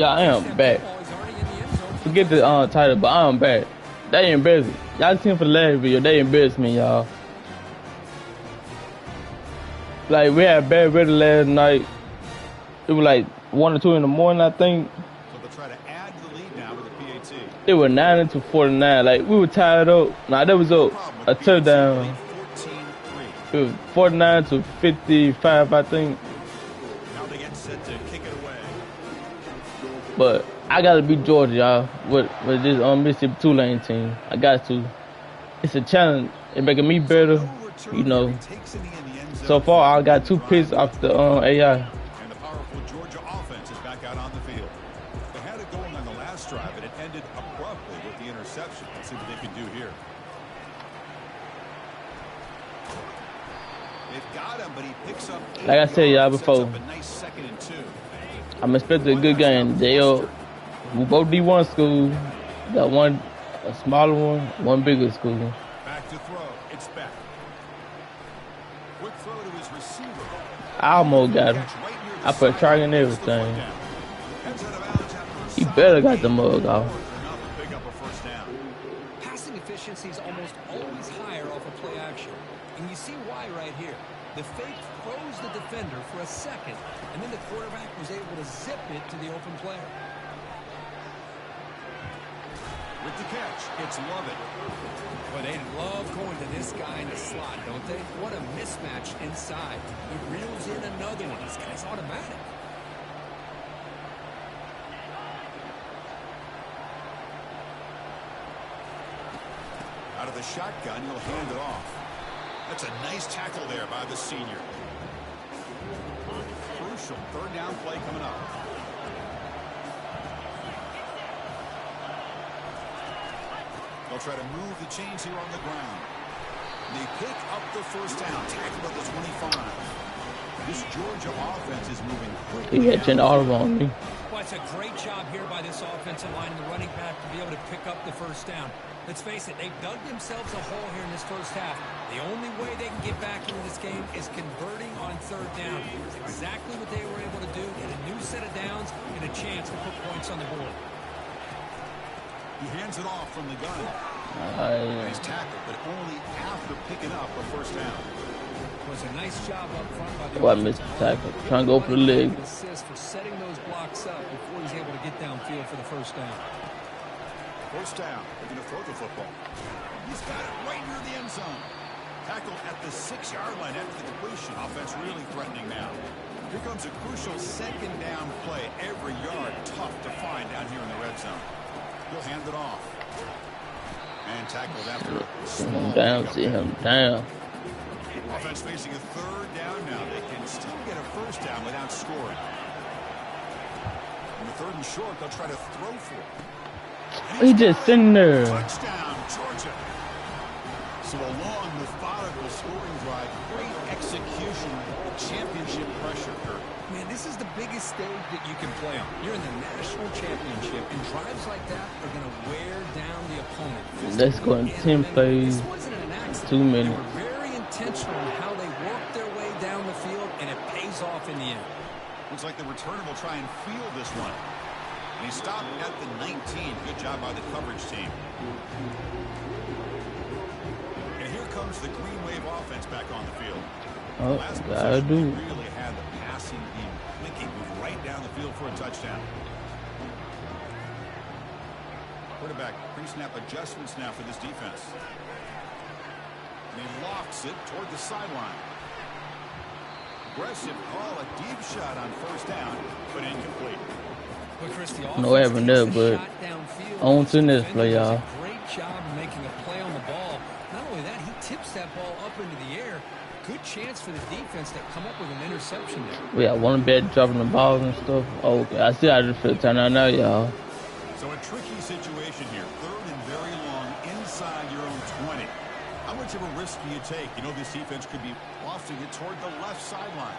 Yeah, I am back. Forget the title, but I am back. They embarrassed me. Y'all seen for the last video, they embarrassed me, y'all. Like, we had bad weather last night. It was like 1 or 2 in the morning, I think. So they'll try to add to the lead now with the PAT. It was 9-49. Like, we were tied up. Nah, that was a touchdown. It was 49-55, I think. Now they get set to kick it away. But I gotta beat Georgia, y'all, with this Mississippi Tulane team. I got to. It's a challenge. It's making me better, you know. So far, I got 2 picks off the AI. And the powerful Georgia offense is back out on the field. They had it going on the last drive, and it ended abruptly with the interception. Let's see what they can do here. They've got him, but he picks up. Like I said, y'all, before, Nice 2nd and 2. I'm expecting a good game. We both D1 schools. Got one a smaller one bigger school. Back to throw. It's back. Quick throw to his receiver. I almost got him. I put target and everything. He better got the mug off. Passing efficiency is almost always higher off of play action. And you see why right here. The fake froze the defender for a second, and then the quarterback was able to zip it to the open player. With the catch, it's Lovett. But they love going to this guy in the slot, don't they? What a mismatch inside. He reels in another one. This guy's automatic. Out of the shotgun, he'll hand it off. That's a nice tackle there by the senior. Crucial 3rd down play coming up. They'll try to move the chains here on the ground. They pick up the 1st down. Tackle at the 25. This Georgia offense is moving quickly. He had 10 auto on me. Well, it's a great job here by this offensive line, the running back, to be able to pick up the 1st down. Let's face it, they've dug themselves a hole here in this 1st half. The only way they can get back into this game is converting on 3rd down. It's exactly what they were able to do. Get a new set of downs and a chance to put points on the board. He hands it off from the gun. Nice tackle, but only after picking up a 1st down. It was a nice job up front by the I missed the tackle. Trying to go for the leg. Assist for setting those blocks up before he's able to get downfield for the 1st down. 1st down. They're going to throw the football. He's got it right near the end zone. Tackle at the 6-yard line after the completion. Offense really threatening now. Here comes a crucial 2nd down play. Every yard tough to find down here in the red zone. He'll hand it off. And tackled after a small down, see him down. Offense facing a 3rd down now. They can still get a 1st down without scoring. On the 3rd and short, they'll try to throw for it. He just sitting there. Touchdown, Georgia. So a long, methodical scoring drive. Great execution. Championship pressure, Kurt. Man, this is the biggest stage that you can play on. You're in the national championship, and drives like that are going to wear down the opponent. Let's go in 10 plays. 2 minutes. They were very intentional in how they worked their way down the field, and it pays off in the end. Looks like the returner will try and field this one. And he stopped at the 19. Good job by the coverage team. And here comes the Green Wave offense back on the field. Oh, Last gotta do. really had the passing game clicking, moved right down the field for a touchdown. Quarterback pre-snap adjustments now for this defense. And he lofts it toward the sideline. Aggressive call, a deep shot on 1st down, but incomplete. No having that, but on to this play, y'all. Great job of making a play on the ball. Not only that, he tips that ball up into the air. Good chance for the defense to come up with an interception there. We got one bad dropping the balls and stuff. Oh, okay. I see how this feel turn out now, y'all. So a tricky situation here. 3rd and very long inside your own 20. How much of a risk do you take? You know this defense could be lofting it toward the left sideline.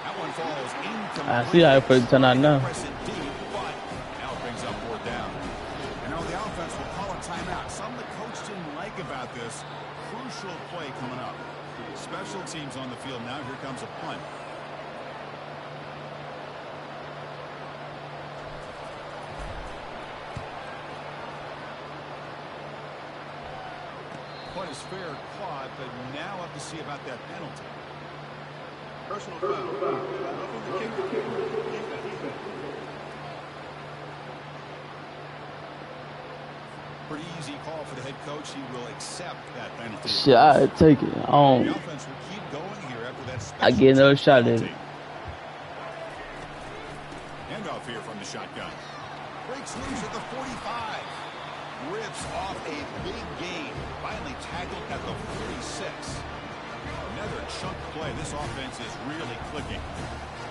That one falls incomplete. I see how it feel turn out now. Press it deep, but now it brings up 4th down. And now the offense will call a timeout. Something the coach didn't like about this. Crucial play coming up. Special teams on the field now. Here comes a punt. quite as fair caught, but now up to see about that penalty. Personal foul. Pretty easy call for the head coach. He will accept that penalty. Shit, I take it. The offense will keep going here after that special I get another shot at it. Handoff here from the shotgun. Breaks loose at the 45. Rips off a big gain. Finally tackled at the 46. Another chunk play. This offense is really clicking.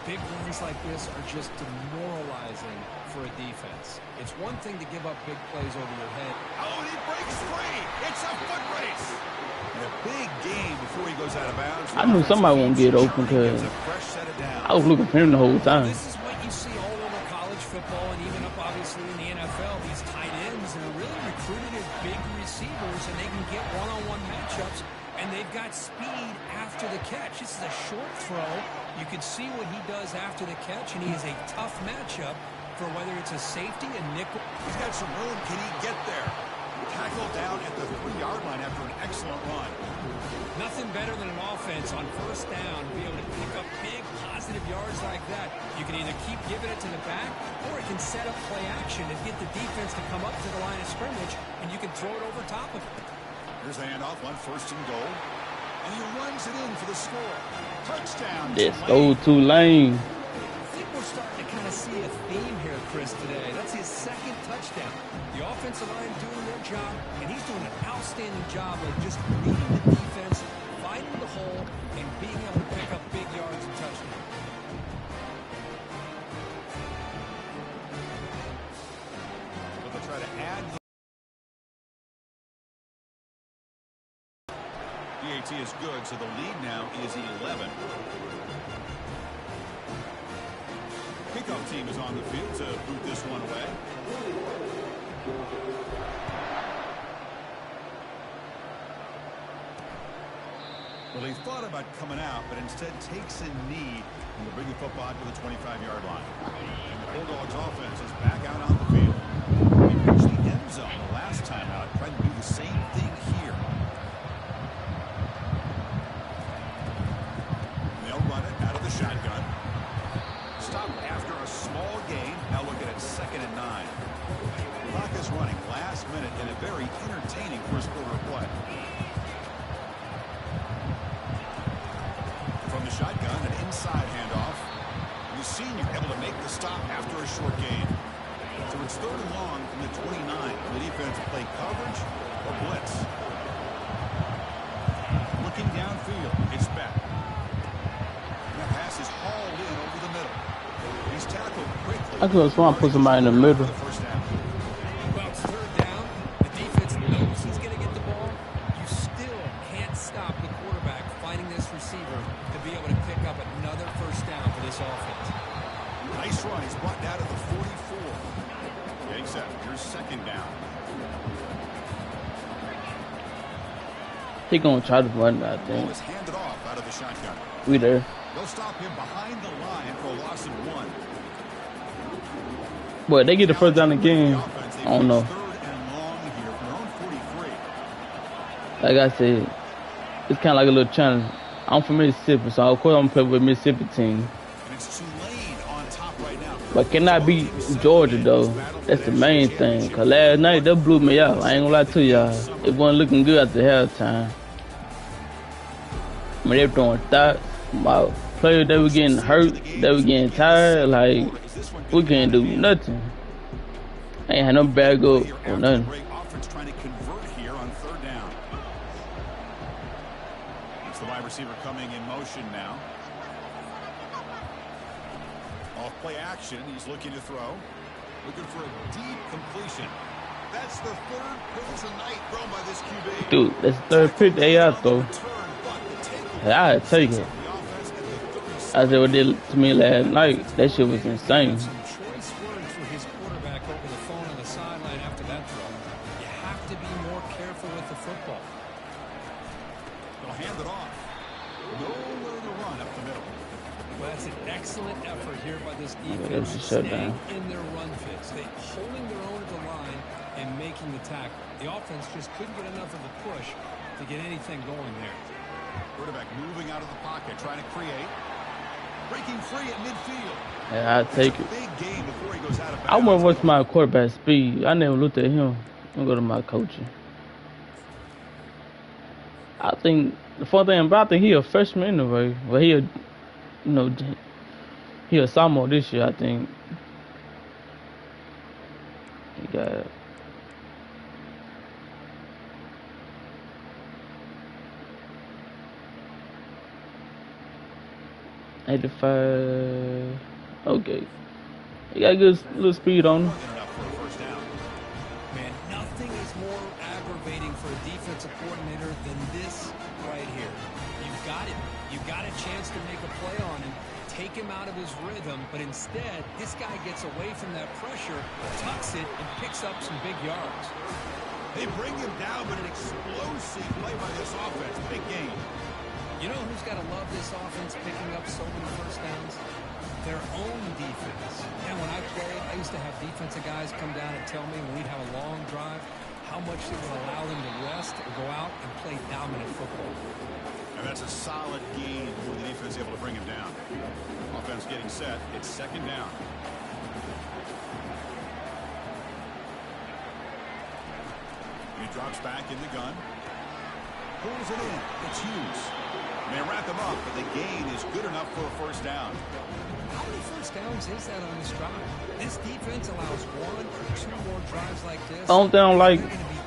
Big runs like this are just demoralizing for a defense. It's one thing to give up big plays over your head. Oh, and he breaks free. It's a foot race. And a big gain before he goes out of bounds. I knew somebody won't get open because I was looking for him the whole time. This is what you see all over college football and even up obviously in the NFL. These tight ends that are really recruited as big receivers, and they can get one-on-one matchups, and they've got speed after the catch. This is a short throw. You can see what he does after the catch, and he is a tough matchup for whether it's a safety, a nickel. He's got some room. Can he get there? Tackled down at the 3-yard line after an excellent run. Nothing better than an offense on first down to be able to pick up big positive yards like that. You can either keep giving it to the back, or it can set up play action and get the defense to come up to the line of scrimmage, and you can throw it over top of it. Here's the handoff on 1st and goal. And he runs it in for the score. Touchdown. Let's go Tulane. I think we're starting to kind of see a theme here, Chris, today. That's his 2nd touchdown. The offensive line doing their job, and he's doing an outstanding job of just reading the defense, finding the hole, and being able to pick up big yards and touchdowns. So they'll try to add the PAT is good, so the lead now is 11. Kickoff team is on the field to boot this one away. Well, he thought about coming out, but instead takes a knee and will bring the football to the 25-yard line. And the Bulldogs offense is back out on the field. They reached the end zone the last time out, trying to do the same thing here. They'll run it out of the shotgun. Stop after a small gain. Now looking at 2nd and 9. Clock is running last minute in a very entertaining first quarter of play. From the shotgun, an inside handoff. The senior able to make the stop after a short gain. So it's 3rd and long from the 29. The defense play coverage or blitz. Looking downfield, it's back. That pass is hauled in over the middle. He's tackled quickly. I could have sworn I put somebody in the middle. Well, it's 3rd down. The defense knows he's going to get the ball. You still can't stop the quarterback finding this receiver to be able to pick up another first down for this offense. Nice run. He's brought down to the 44. Yanks up. Here's 2nd down. He gonna try to run, I Ball think. is handed off out of the shotgun. We there. They'll stop him behind the line for a loss of 1. But they get the first down again. I don't know. 3rd and long here from their own 43. Like I said, it's kind of like a little challenge. I'm from Mississippi, so of course I'm playing with Mississippi team. And it's Tulane on top right now. But can I beat Georgia though? That's the main thing. Cause last night they blew me out. I ain't gonna lie to y'all. It wasn't looking good at the halftime. I mean, they were throwing thoughts. My players, they were getting hurt. They were getting tired. Like, we can't do nothing. I ain't had no bag up or nothing. Great offense trying to convert here on 3rd down. It's the wide receiver coming in motion now. Off play action. He's looking to throw. Looking for a deep completion. That's the 3rd pick tonight thrown by this QB. Dude, that's the 3rd pick they out though. I'd take it. I said what they did to me last night. That shit was insane. Some choice words for his quarterback over the phone on the sideline after that throw. You have to be more careful with the football. They'll hand it off. Nowhere to run up the middle. Well, that's an excellent effort here by this that was defense, a shutdown. staying in their run fits. They holding their own at the line and making the tackle. The offense just couldn't get enough of a push to get anything going there. Quarterback moving out of the pocket, trying to create. Breaking free at midfield. Yeah, I'll take it. Big game before he goes out of bounds. I want to watch my quarterback speed. I never looked at him. I'm go to my coaching. I think the fun thing about I think he a freshman anyway. Well, he a sophomore this year. I think he got. $85. Okay. He got good little speed on him. Man, nothing is more aggravating for a defensive coordinator than this right here. You've got it. You've got a chance to make a play on him, take him out of his rhythm, but instead, this guy gets away from that pressure, tucks it, and picks up some big yards. They bring him down, but an explosive play by this offense. Big game. You know who's got to love this offense picking up so many first downs? Their own defense. And when I played, I used to have defensive guys come down and tell me when we'd have a long drive how much they would allow them to rest or go out and play dominant football. And that's a solid gain for the defense able to bring him down. Offense getting set. It's second down. And he drops back in the gun. Pulls it in. It's Hughes. And they wrap him up, but the gain is good enough for a first down. How many first downs is that on this drive? This defense allows 1 or 2 more drives like this. I don't like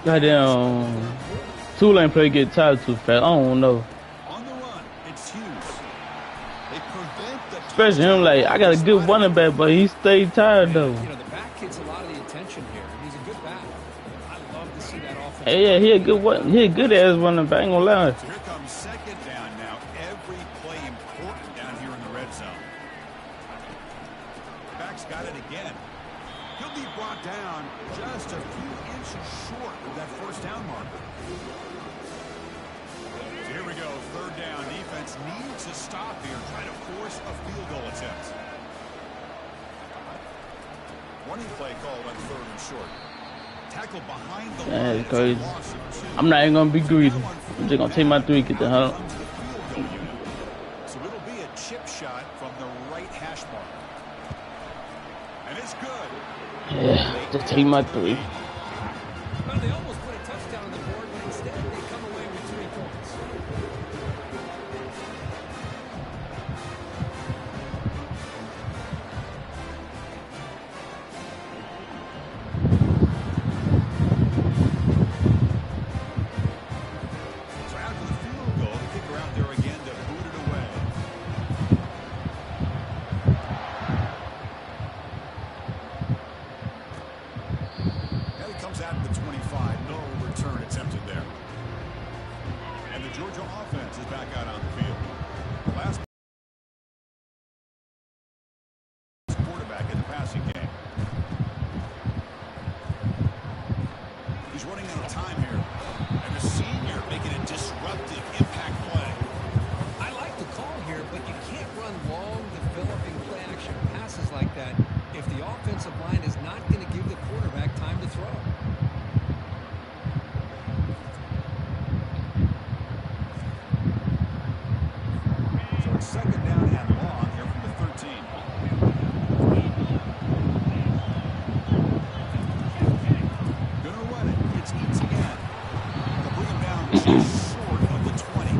goddamn Tulane play get tired too fast. I don't know. On the run, it's Hughes. They prevent the Especially him, like I got a good running back, but he stayed tired though. You know, the back gets a lot of the attention here. He's a good back. I love to see that offense. Hey, yeah, he a good ass running back. I ain't gonna lie. So here comes second down now. Every play important down here in the red zone. Back's got it again. He'll be brought down just a few inches short of that first down marker. So here we go. Third down. Defense needs a stop here. Try to force a field goal attempt. Running play called on third and short. Tackle behind the line. That's crazy. I'm not even gonna be greedy. I'm just gonna take my 3, get the hell. So it'll be a chip shot from the right hash mark. And it's good. Yeah, just take my 3. Well, they almost put a touchdown on the board, but instead they come away with 3 points. So after the field goal, the kicker out there again to boot it away. And he comes out at the 25. No return attempted there. And the Georgia offense is back out on the field. Last quarterback in the passing game. He's running out of time here. And the senior making a disruptive impact play. I like the call here, but you can't run long, developing play-action passes like that if the offensive line is not going to give the quarterback time to throw. So it's second down and long here from the 13. Gonna run it. It's Etienne. They'll bring him down just short of the 20.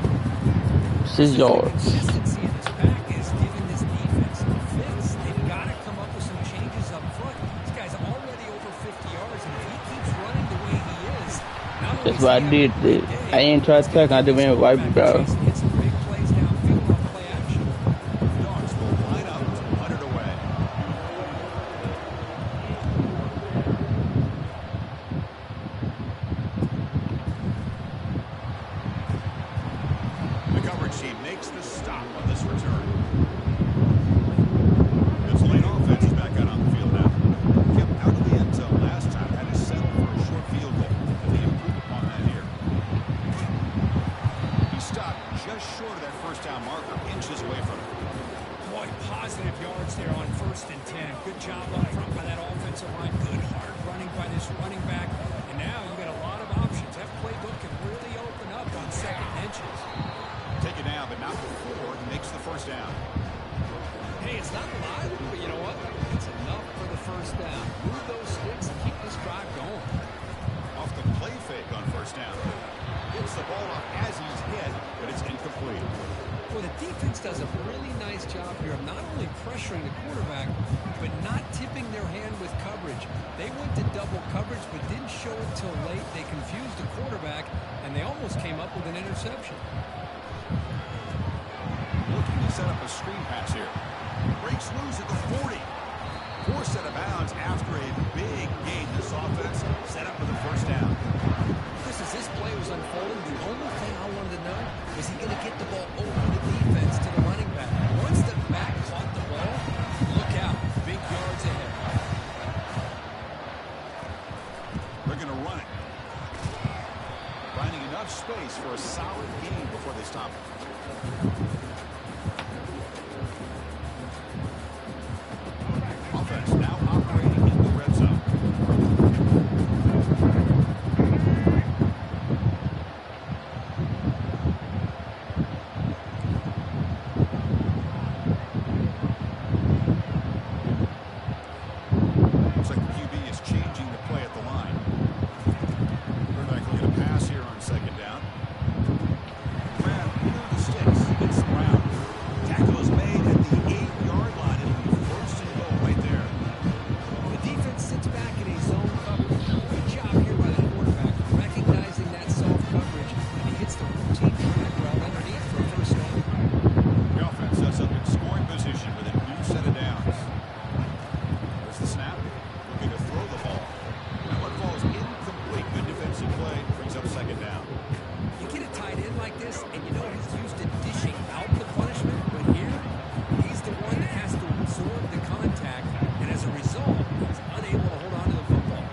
6 yards. Consistency in his back is giving this defense a fix. They've got to come up with some changes up front. This guy's already over 50 yards, and if he keeps running the way he is, not only That's what I did. I ain't tried to tackle. I just went right, bro. hit some big plays downfield on play action. Dogs will line up to punt it away. The coverage team makes the stop on this return. This lane offense is back out on the field now. Kept out of the end zone last time. Had to settle for a short field goal. And they improved upon that here. He stopped does a really nice job here of not only pressuring the quarterback, but not tipping their hand with coverage. They went to double coverage, but didn't show it till late. They confused the quarterback, and they almost came up with an interception. Looking to set up a screen pass here. Breaks loose at the 40. Forced out of bounds after a big gain. This offense set up for the first down. Chris, as this play was unfolding, the only thing I wanted to know was he going to get the ball over the defense to the running back. Once the back caught the ball, look out. Big yards ahead. They're going to run it. Finding enough space for a solid gain before they stop it. Offense now operating in the red zone. Looks like the QB is changing the play at the line. Quarterback looking to pass here on second down. Grab into the sticks. It's Brown. Tackle is made at the 8-yard line. It'll be first and goal right there. The defense sits back in a zone coverage. Good job here by the quarterback, recognizing that soft coverage, and he hits the routine drag route underneath for a first down. The offense sets up in scoring position with a new set of downs. There's the snap. Looking to throw the ball. That one falls incomplete. Good defensive play. Brings up second down. You get a tight end like this, and you know he's used to dishing out the punishment, but here, he's the one that has to absorb the contact, and as a result, he's unable to hold on to the football.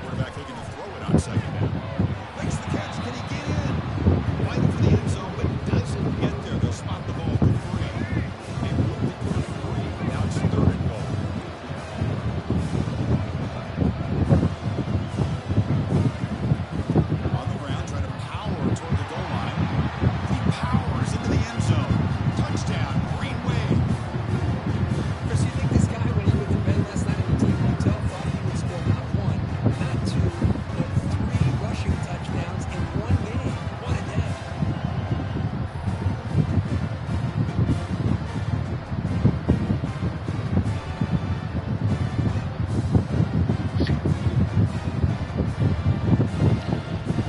Quarterback looking to throw it on second down. Makes the catch. Can he get in? Fighting for the end zone, but doesn't get there. They'll spot the ball for 3. They moved it to 3. Now it's third and goal. On the ground, trying to power toward the goal line. He powers into the end zone. Touchdown, Green Wave. Chris, you think this guy, when he went to bed last night at the team hotel, thought he would score not 1, not 2, but 3 rushing touchdowns in one game? What a day.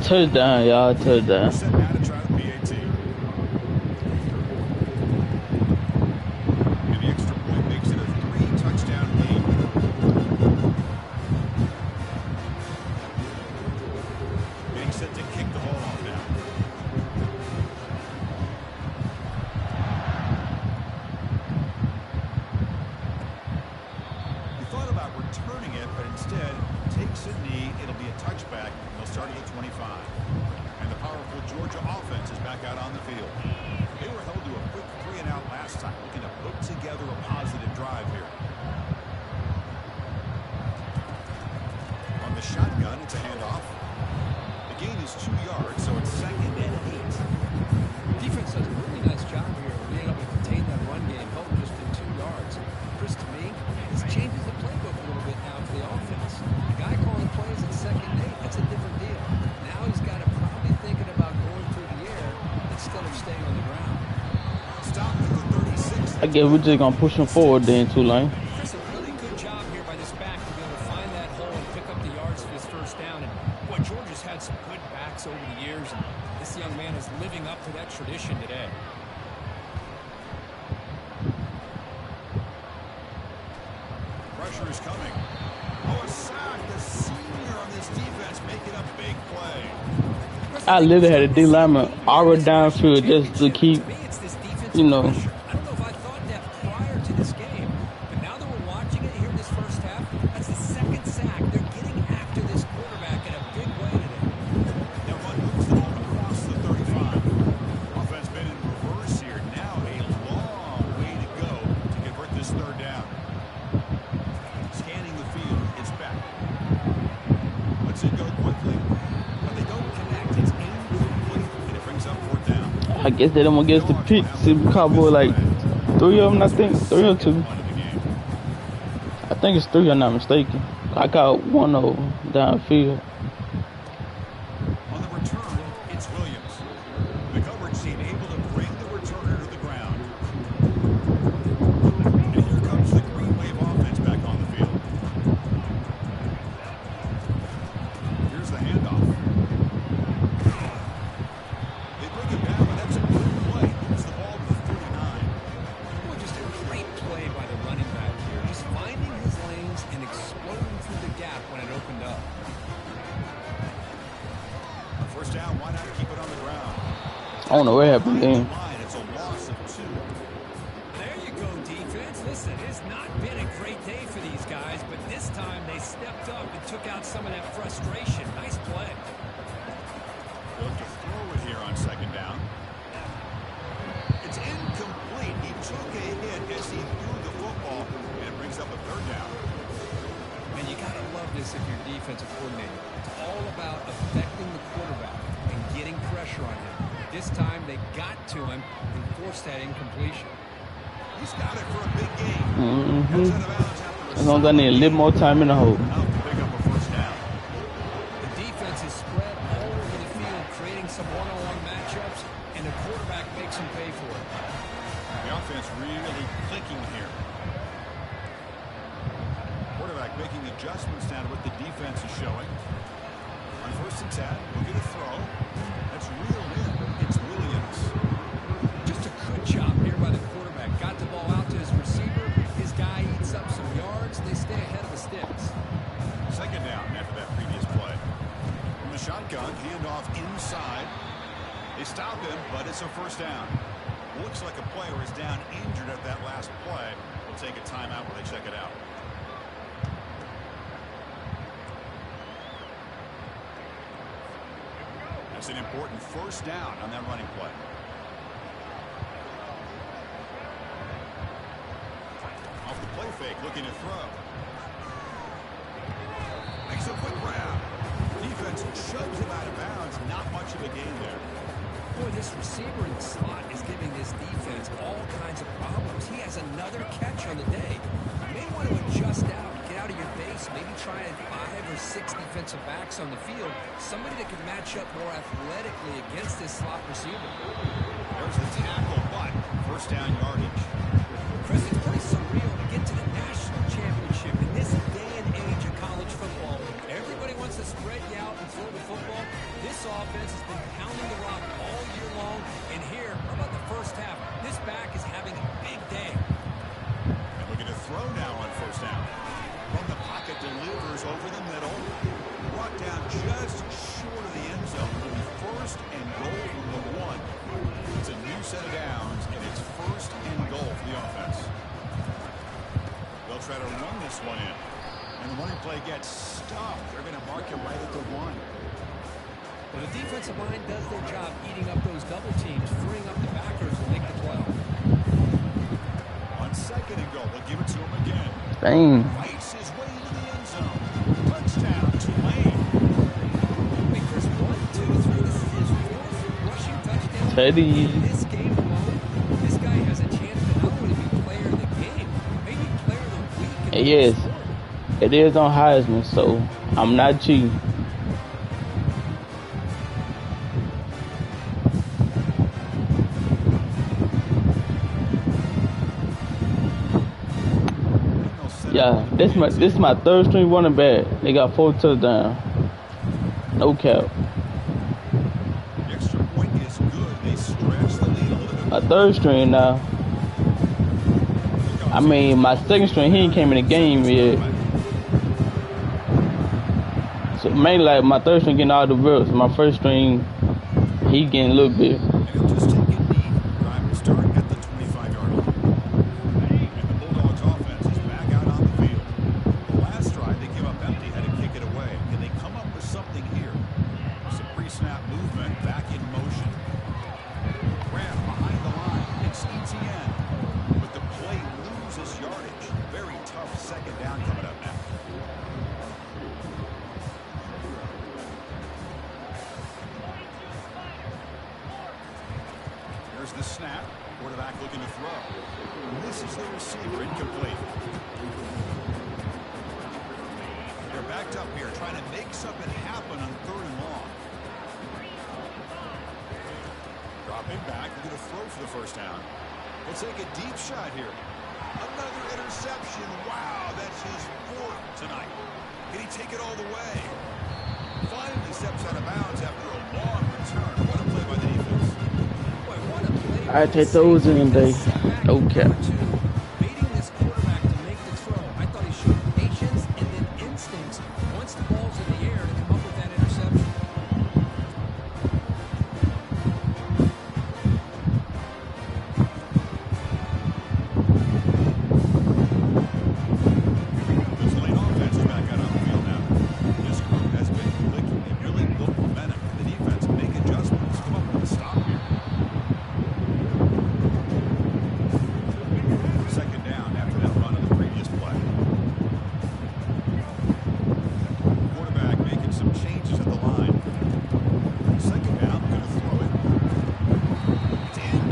Touchdown, y'all. Touchdown. Set now to try the PAT. And the extra point makes it a 3-touchdown game. Getting set to kick the ball off now. He thought about returning it, but instead takes a knee. It'll be a touchback. They'll start at the 25. And the powerful Georgia offense is back out on the field. They were held to a quick 3-and-out last time, looking to put together a positive drive here. On the shotgun, it's a handoff. The gain is 2 yards, so it's second and 8. Defense does a really nice job here of being able to contain that run game, held just in 2 yards. Chris, to me, this changes the playbook a little bit now for the offense. The guy calling plays at second and 8, that's a different deal. Now he's got to probably thinking about going through the air instead of staying on the ground. Stop at the 36. I guess we're just gonna push him forward then, Tulane. Chris, a really good job here by this back to be able to find that hole and pick up the yards for his first down. And boy, Georgia's had some good backs over the years, and this young man is living up to that tradition today. Pressure is coming. Oh, a sack. The senior on this defense making a big play. I literally had a D lineman already downfield just to keep, To me, it's this defensive you know. pressure. I don't know if I thought that prior to this game, but now that we're watching it here in this first half, that's the second sack. They're getting after this quarterback in a big way today. That run moves the ball across the 35. Offense been in reverse here. Now a long way to go to convert this third down. Scanning the field, it's back. Lets it go quickly, but they don't connect. It's incomplete, and it brings up fourth down. I guess they don't want to get us the pick. See, Cowboy like 3 of them, I think. 3 or 2. I think it's 3, I'm not mistaken. I got 1 of them downfield. On the return, it's Williams. I don't know what happened then. It's a loss of 2. There you go, defense. Listen, it's not been a great day for these guys, but this time they stepped up and took out some of that frustration. Nice play. Look to throw it here on 2nd down. It's incomplete. He took a hit as he threw the football, and it brings up a 3rd down. And you got to love this if you're defensive coordinator. It's all about affecting the quarterback and getting pressure on him. This time they got to him and forced that incompletion. He's got it for a big gain. Mm-hmm. As long as I need a little more time in the hole. Now to pick up a 1st down. The defense is spread all over the field, creating some one-on-one matchups, and the quarterback makes them pay for it. The offense really clicking here. Quarterback making adjustments now to what the defense is showing. On 1st and 10, we'll get a throw. That's reeled in. It's Williams. Just a good job here by the quarterback. Got the ball out to his receiver. His guy eats up some yards. They stay ahead of the sticks. 2nd down after that previous play. From the shotgun, handoff inside. They stop him, but it's a 1st down. Looks like a player is down injured at that last play. We'll take a timeout while they check it out. That's an important 1st down on that running play. Off the play fake, looking to throw. Makes a quick grab. Defense shoves him out of bounds. Not much of a gain there. Boy, this receiver in the slot is giving this defense all kinds of problems. He has another catch on the day. You may want to adjust out, get out of your base, maybe try 5 or 6 defensive backs on the field. Somebody that can match up more athletically against this slot receiver. There's the tackle, but 1st down yardage. Chris, it's pretty surreal to get to the national championship in this day and age of college football. Everybody wants to spread you out and throw the football. This offense has been pounding the rock all year long. And here, how about the 1st half? This back is having a big day. And we're going to throw now on 1st down. From the pocket, delivers over the middle. Brought down just short of the end zone. It'll be 1st and goal from the 1. It's a new set of downs, and it's 1st and goal for the offense. They'll try to run this one in. And the running play gets stopped. They're going to mark it right at the 1. Well, the defensive line does their job eating up those double teams, freeing up the backers to make the play. On 2nd and goal, they'll give it to him again. Dang. Fights his way into the end zone. Touchdown, Tulane. Wait, Chris, 1, 2, 3. This is his 4th rushing touchdown. Teddy. In this game alone, this guy has a chance to not only be player of the game, maybe player of the week. Yes, it is on Heisman, so I'm not cheating. Yeah, this is my 3rd string running back. They got 4 touchdowns. No cap. The extra point is good. They stretch the lead a little bit. My 3rd string now. I mean, my 2nd string, he ain't came in the game yet. So mainly like my 3rd string getting all the reps. My 1st string, he getting a little bit. And he'll just take a knee. Drive will start at the 25-yard line. And the Bulldogs offense is back out on the field. The last drive they came up empty, had to kick it away. Can they come up with something here? Some pre-snap movement back in motion. Graham behind the line. It's ETN. But the play loses yardage. Very tough 2nd down coming up now. Here's the snap. Quarterback looking to throw. Misses the receiver. Incomplete. They're backed up here trying to make something happen on 3rd and long. Dropping back. Looking to throw for the 1st down. We'll take a deep shot here. Another interception. Wow, that's his 4th tonight. Can he take it all the way? Finally steps out of bounds after a long return. What a play by the defense. I take those in there. No cap. Baiting this quarterback to make the throw. I thought he showed patience and then instincts once the ball's in the air to come up with that interception.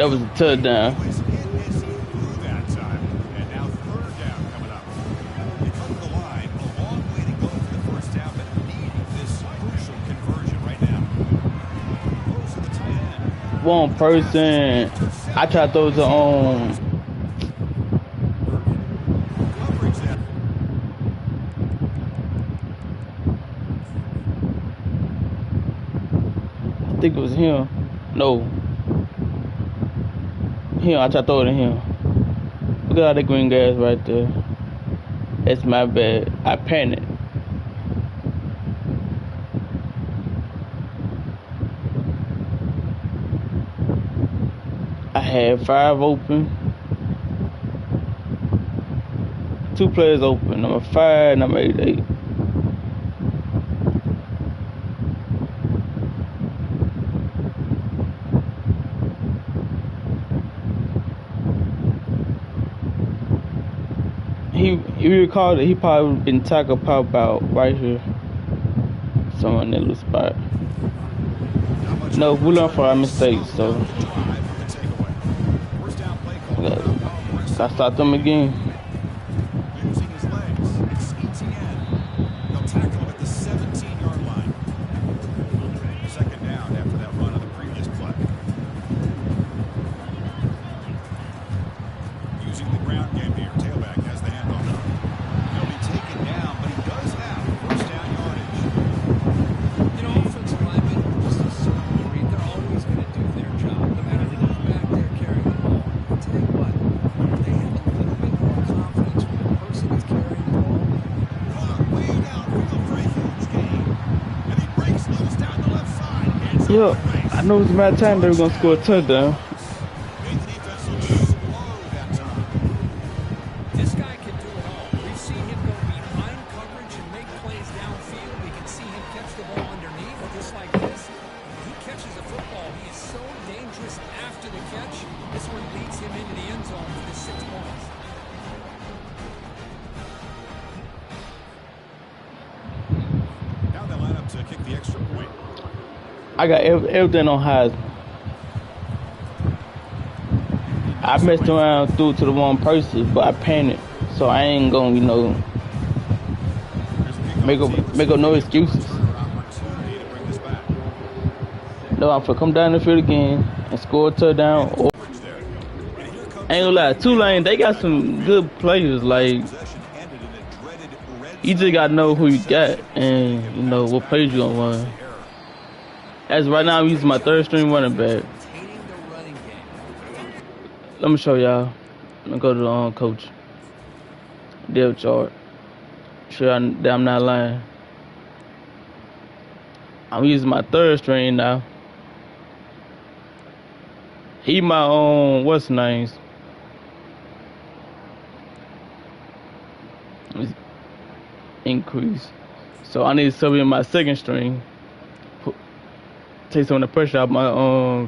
That was a touchdown. Was in his through that time. And now third down coming up. They come to the line. A long way to go for the first down, but needing this crucial conversion right now. Those are the tight end. One person. I tried to throw to Coverage there. I think it was him. No. Him. I tried to throw it to him. Look at all the green guys right there. That's my bad. I panicked. I had 5 open. 2 players open. Number 5, number 88. He recalled that he probably been tackled probably about right here. Somewhere in that little spot. No, we learn from our mistakes, so gotta stop them again. Using his legs. It's ETN. They'll tackle him at the 17-yard line. Second down after that run on the previous play. Using the ground game here. Tailback has the handoff. He'll be taken down, but he does have first down yardage. You know, offensive linemen, just a certain degree, they're always going to do their job, no matter who's back there carrying the ball. I'll tell you what, they have a little bit more confidence when the person is carrying the ball. Clock way downfield for a huge gain. And he breaks loose down the left side. It's Yo, a race. I know it's about time they were gonna score a touchdown. Made the defense look slow that time. This guy can do it all. We've seen him go behind coverage and make plays downfield. We can see him catch the ball underneath, just like this. When he catches a football, he is so dangerous after the catch. This one leads him into the end zone for this 6 points. Now they line up to kick the extra point. I got everything on Heisman. I messed around through to the wrong person, but I panicked, so I ain't gonna, make up no excuses. Opportunity to bring this back. No, I'm gonna come down the field again and score a touchdown. Or, Coverage there. And here comes I ain't gonna lie, Tulane, they got some good players. Like, possession ended in a dreaded red you just gotta know who you got and what plays you gonna run. As right now, I'm using my 3rd string running back. Maintaining the running game. Let me show y'all. Let me go to the coach. Depth chart. Sure that I'm not lying. I'm using my 3rd string now. He my what's his names? Increase. So I need to sub in my 2nd string. Take some of the pressure off my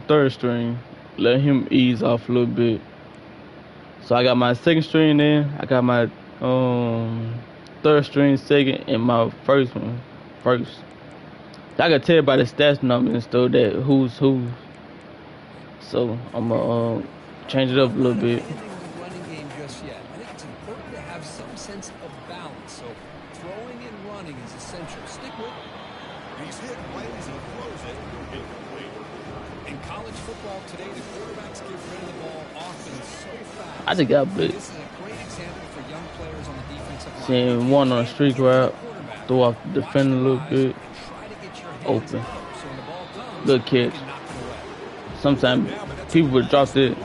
3rd string. Let him ease off a little bit. So I got my 2nd string in. I got my 3rd string 2nd and my 1st one 1st. I can tell by the stats number and stuff that who's who. So I'm gonna change it up a little bit. Ending the running game just yet. I think it's important to have some sense of balance. So throwing and running is essential. Stick with it. He's hit right as he throws it. Incomplete. In college football today, the quarterbacks get rid of the ball often so fast. I just got bit. This is a great example for young players on the defensive line. Seeing one on a street route, throw off the defender a little bit, open. Good catch. Sometimes people would drop it.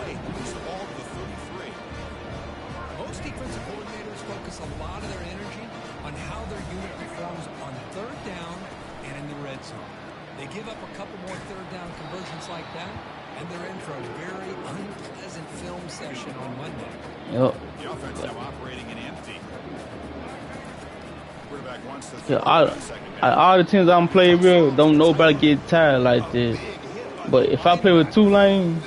Most defensive coordinators focus a lot of their energy on how their unit performs on 3rd down and in the red zone. They give up a couple more 3rd down conversions like that, and they're in for a very unpleasant film session on Monday. Yep. The offense now operating in empty. Quarterback wants to Yeah, throw it second down. all the teams I'm playing with, don't nobody get tired like this. But if I play with Tulane,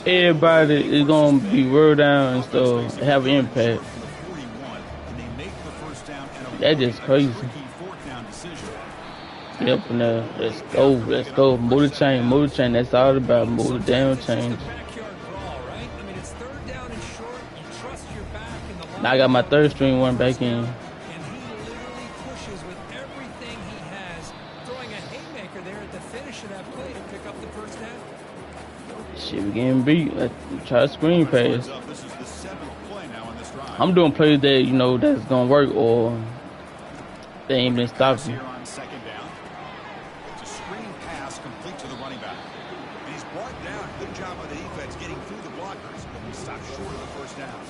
everybody is gonna be word down and stuff, have an impact. 41, and they make the first down and a That's just crazy. tricky 4th down decision. Yep, and let's go, move the chain, that's all about, move the damn chain. Backyard brawl Now I got my third string one back in. And he literally pushes with everything he has, throwing a haymaker there at the finish of that play to pick up the first down. Shit, we getting beat. Let's try to screen pass. This is the 7th play now on this drive. I'm doing plays that, you know, that's gonna work or they ain't been stopping. Here on 2nd down. It's a screen pass complete to the running back. And he's brought down. Good job by the defense getting through the blockers, but he stopped short of the first down.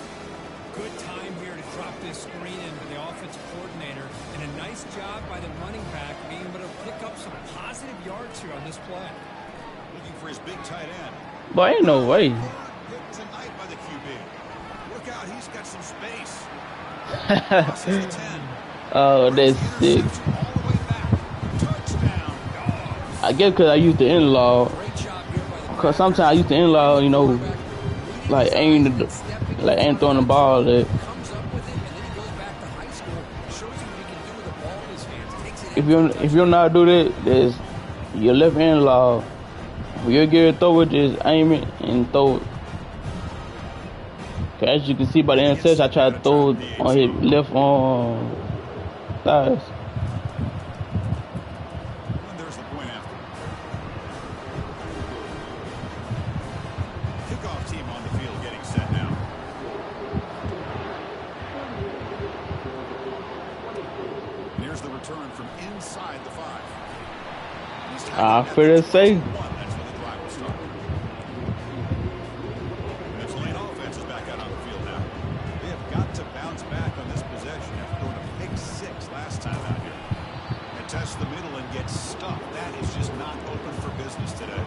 Good time here to drop this screen into the offensive coordinator, and a nice job by the running back being able to pick up some positive yards here on this play. Looking for his big tight end. But ain't no way. Hit tonight by the QB. Look out, he's got some space. Crosses the 10. Oh, that's sick. Interception all the way back. Touchdown, Dogs. I guess because I used the in-law. Great job here by the Because sometimes I used the in-law, you know, like ain't throwing the ball. That comes up with it, and then he goes back to high school, shows you what he can do with the ball in his hands. Takes it if you not do that, there's your left in-law. When you get it, throw it, just aim it and throw it. Cause as you can see by the interception, I tried to throw it on his left thighs. And there's the point after. Kickoff team on the field getting set now. And here's the return from inside the 5. Fair to say. That's when the drive will start. Tulane offense is back out on the field now. They have got to bounce back on this possession after throwing a pick 6 last time out here. And test the middle and get stuck. That is just not open for business today.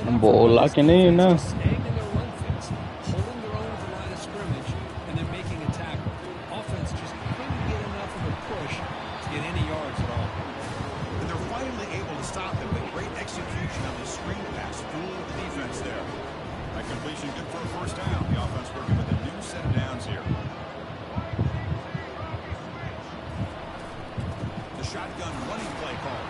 I'm ball locking in now. Staying in their run fence, holding their own at the line of scrimmage, and then making a tackle. Offense just couldn't get enough of a push to get any yards at all. And they're finally able to stop them with great execution on the screen pass. Fooled the defense there. That completion good for a first down. The offense working with a new set of downs here. The shotgun running play call.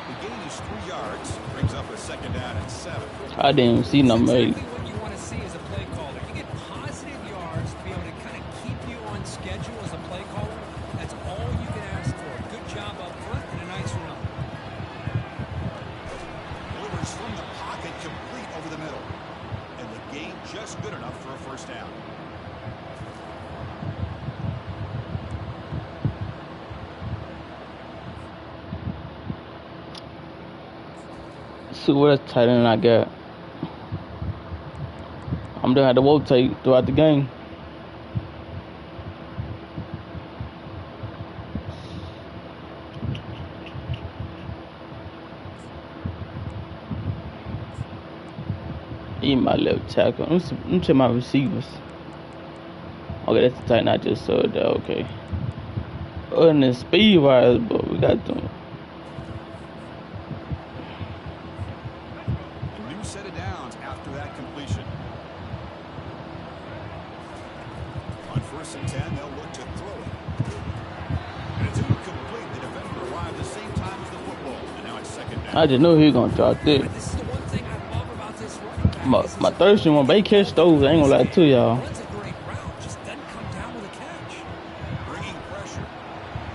The gain is 3 yards. Brings up a 2nd down and 7. I didn't even see no mate. Exactly what you want to see as a play caller. You get positive yards to be able to kind of keep you on schedule as a play caller. That's all you can ask for. Good job up front and a nice run. Delivers from the pocket complete over the middle. And the gain just good enough for a first down. See what tight end I got. I'm gonna have to rotate throughout the game. Eat my left tackle. Let me check my receivers. Okay, that's the tight end I just saw that. Okay. Other than the speed wise, but we got them. A new set of downs after that completion. On 1st and 10, they'll look to throw it. And it's incomplete. The defender arrived the same time as the football. And now it's 2nd down. I just knew he was gonna drop this. This is the one thing I love about this running back. My Thursday one, but he catch those. I ain't gonna lie to y'all. Runs a great route, just doesn't come down with a catch. Bringing pressure.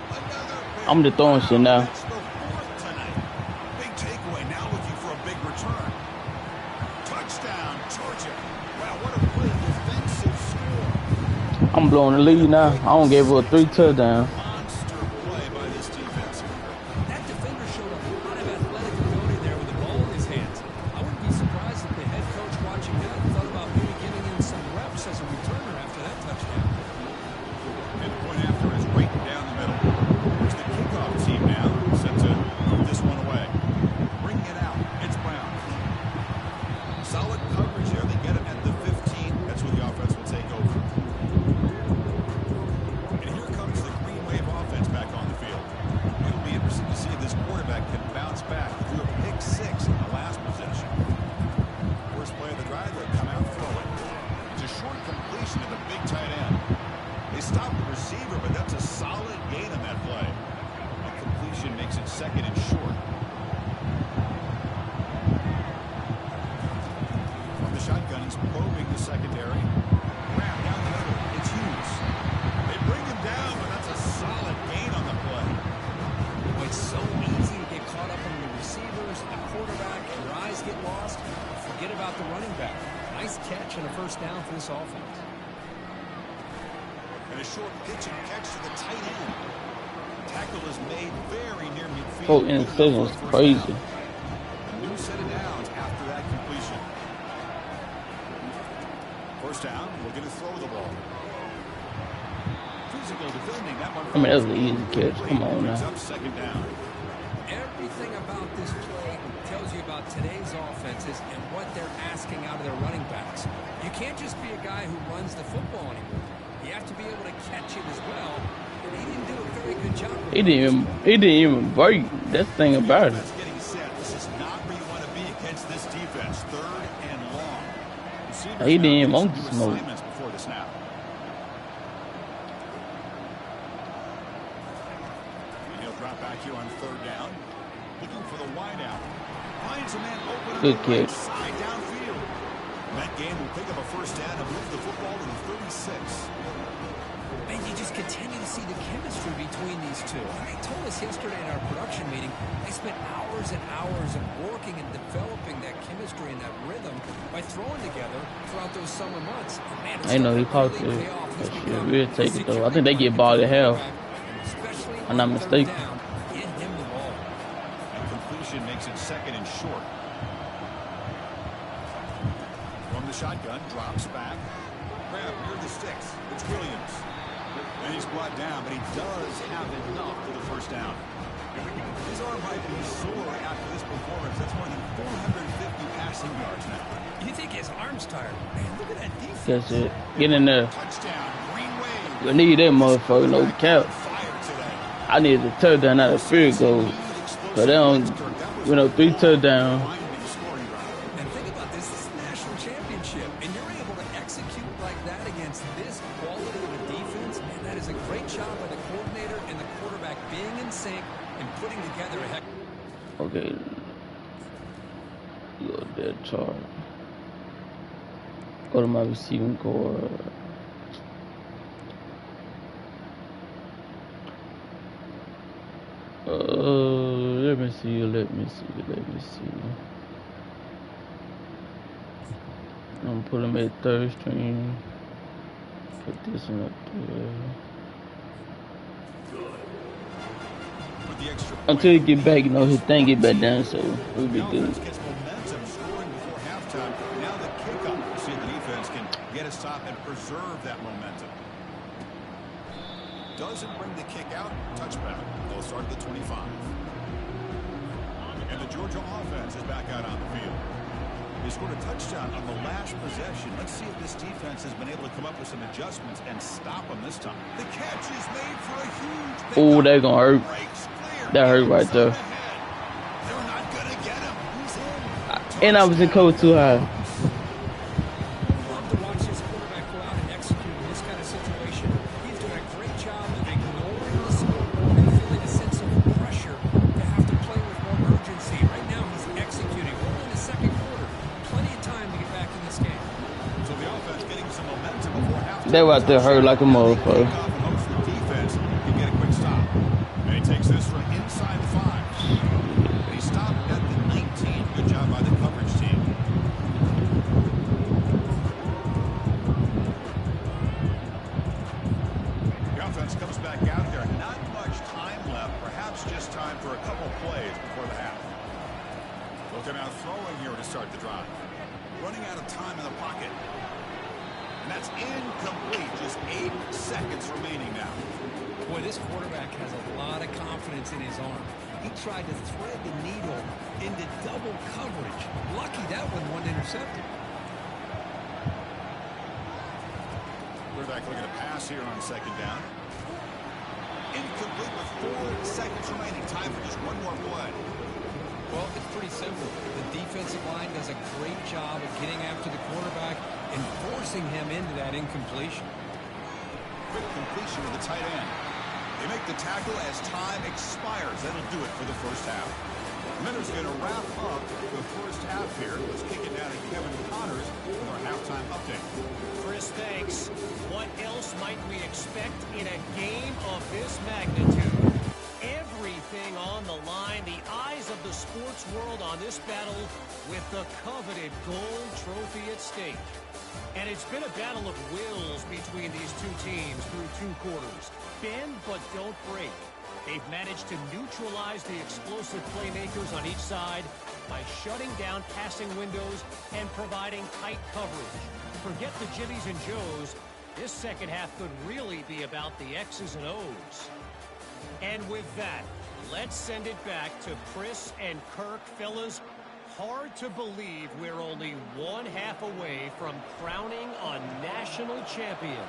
Another I'm just throwing shit now. That's the 4th tonight. Big takeaway. Now looking for a big return. Touchdown, Georgia. Wow, what a great defensive score. I'm blowing the lead now. I don't give up 3 touchdowns. Monster play by this defense. That defender showed a lot of athletic ability there with the ball in his hands. I wouldn't be surprised if the head coach watching that thought about maybe giving him some reps as a returner after that touchdown. And the point after is right down the middle. Here's the kickoff team now, set to move this one away. Bring it out. It's Brown. Solid coverage here. They get it at the 15. That's where the offense will take over. And here comes the Green Wave offense back on the field. It'll be interesting to see if this quarterback can bounce back. He threw a pick 6 in the last possession. First play of the drive, they'll come out throwing. It's a short completion to the big tight end. They stopped the receiver, but that's a solid gain on that play. A completion makes it 2nd and short. From the shotgun, he's probing the secondary. Grab down the middle. this offense. And a short pitch and catch to the tight end. Tackle is made very near midfield. Oh, interception is crazy. A new set of downs after that completion. First down, we're going to throw the ball. Physical defending, that one. I mean, that's an easy catch. Come on now. Up second down. Everything about this play tells you about today's offenses and what they're asking out of their running backs. You can't just be a guy who runs the football anymore. You have to be able to catch it as well. And he didn't do a very good job. He didn't even break. That's the thing about it. Getting set. This is not where you want to be against this defense. Third and long. He didn't even want to smoke. Before the snap. And he'll drop back here on third down. Looking for the wide out. Finds a man open. Good kick. Side downfield. That game will pick up a first down and move the football to the 36. And you just continue to see the chemistry between these two. And they told us yesterday in our production meeting, they spent hours and hours of working and developing that chemistry and that rhythm by throwing together throughout those summer months. And man, I know he caught it. That shit we'll take it though. I think they get ball at half. I'm not mistaken. Get him the ball. And completion makes it second and short. From the shotgun, drops back. Grab near the sticks. It's Williams. And he's brought down, but he does have enough for the first down. His arm might be sore after this performance. That's more than 450 passing yards now. You think his arm's tired? Man, look at that defense. That's it. Get in there. Touchdown, Green Wave. You need that motherfucker, no cap. I need a touchdown, not a field goal. So they don't, 3 touchdowns. And think about this is a national championship, and you're able to execute like that against this quality of a defense, and that is a great job by the coordinator and the quarterback being in sync and putting together a heck. Okay. Go to that chart. Go to my receiving core. Let me see. I'm putting him at third string. Put this one up there. Until he get back, his thing get back down, so we'll be good. Gets momentum scoring before halftime. Now the kickoff. You see the defense can get a stop and preserve that momentum. Doesn't bring the kick out. Touchback. They'll start at the 25. And the Georgia offense is back out on the field. They scored a touchdown on the last possession. Let's see if this defense has been able to come up with some adjustments and stop them this time. The catch is made for a huge pickup. Oh, they're going to hurt. That hurt right there. They're not going to get him. Who's in? And I was in code too high. Love to watch this quarterback go out and execute in this kind of situation. He's doing a great job of ignoring the scoreboard and feeling a sense of pressure to have to play with more urgency. Right now, he's executing. We're in the second quarter. Plenty of time to get back in this game. So the offense getting some momentum before halftime. They were out there hurt like a motherfucker. The defense can get a quick stop. And he takes this from inside the 5. And he stopped at the 19. Good job by the coverage team. The offense comes back out there. Not much time left. Perhaps just time for a couple plays before the half. Looking out throwing here to start the drive. Running out of time in the pocket. And that's incomplete. Just 8 seconds remaining now. Boy, this quarterback has a lot of confidence in his arm. He tried to thread the needle into double coverage. Lucky that one wasn't intercepted. Quarterback looking to pass here on second down. Incomplete with 4 seconds remaining. Time for just one more play. Well, it's pretty simple. The defensive line does a great job of getting after the quarterback and forcing him into that incompletion. Quick completion to the tight end. They make the tackle as time expires. That'll do it for the first half. Miller's going to wrap up the first half here. Let's kick it down to Kevin Connors with our halftime update. Chris, thanks. What else might we expect in a game of this magnitude? Every everything on the line. The eyes of the sports world on this battle with the coveted gold trophy at stake. And it's been a battle of wills between these two teams through 2 quarters. Bend but don't break. They've managed to neutralize the explosive playmakers on each side by shutting down passing windows and providing tight coverage. Forget the Jimmies and Joes. This second half could really be about the X's and O's. And with that, let's send it back to Chris and Kirk. Fellas, hard to believe we're only 1 half away from crowning a national champion.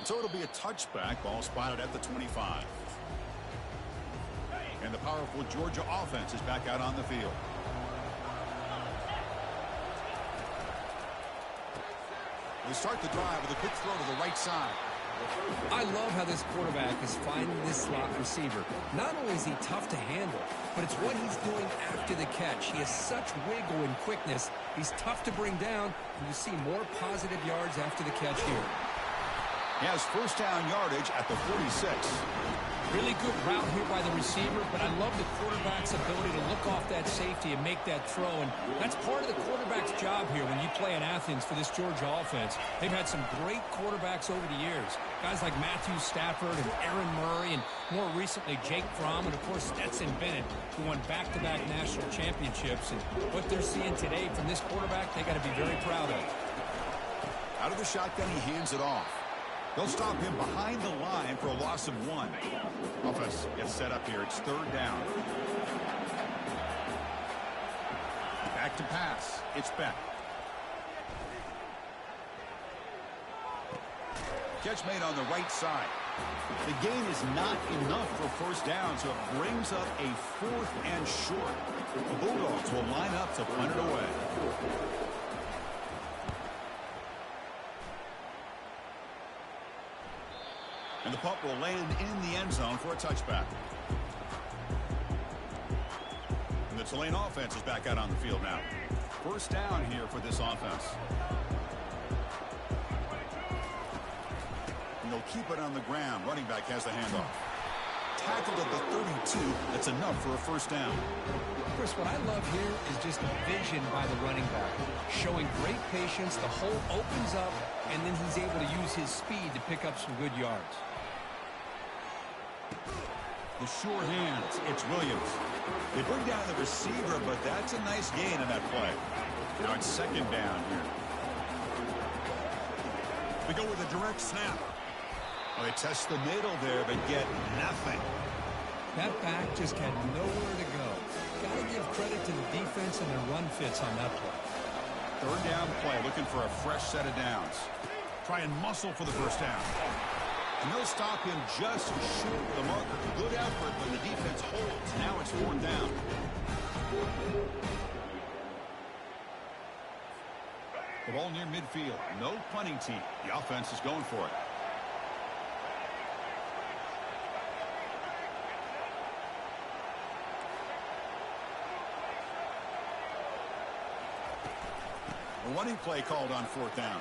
So it'll be a touchback, ball spotted at the 25. And the powerful Georgia offense is back out on the field. They start the drive with a quick throw to the right side. I love how this quarterback is finding this slot receiver. Not only is he tough to handle, but it's what he's doing after the catch. He has such wiggle and quickness. He's tough to bring down, and you see more positive yards after the catch here. He has first down yardage at the 46. Really good route here by the receiver, but I love the quarterback's ability to look off that safety and make that throw. And that's part of the quarterback's job here when you play in Athens for this Georgia offense. They've had some great quarterbacks over the years. Guys like Matthew Stafford and Aaron Murray, and more recently Jake Fromm, and of course Stetson Bennett, who won back-to-back national championships. And what they're seeing today from this quarterback, they got to be very proud of. Out of the shotgun, he hands it off. They'll stop him behind the line for a loss of 1. Offense gets set up here. It's 3rd down. Back to pass. It's Beck. Catch made on the right side. The gain is not enough for first down, so it brings up a 4th and short. The Bulldogs will line up to punt it away. And the punt will land in the end zone for a touchback. And the Tulane offense is back out on the field now. First down here for this offense. And they'll keep it on the ground. Running back has the handoff. Tackled at the 32. That's enough for a first down. Chris, what I love here is just the vision by the running back. Showing great patience. The hole opens up, and then he's able to use his speed to pick up some good yards. The sure hands. It's Williams. They bring down the receiver, but that's a nice gain on that play. Now it's 2nd down here. We go with a direct snap. Well, they test the middle there, but get nothing. That back just had nowhere to go. Got to give credit to the defense and their run fits on that play. 3rd down play, looking for a fresh set of downs. Try and muscle for the first down. And they'll stop him just short of the marker. Good effort when the defense holds. Now it's 4th down. The ball near midfield. No punting team. The offense is going for it. A running play called on 4th down.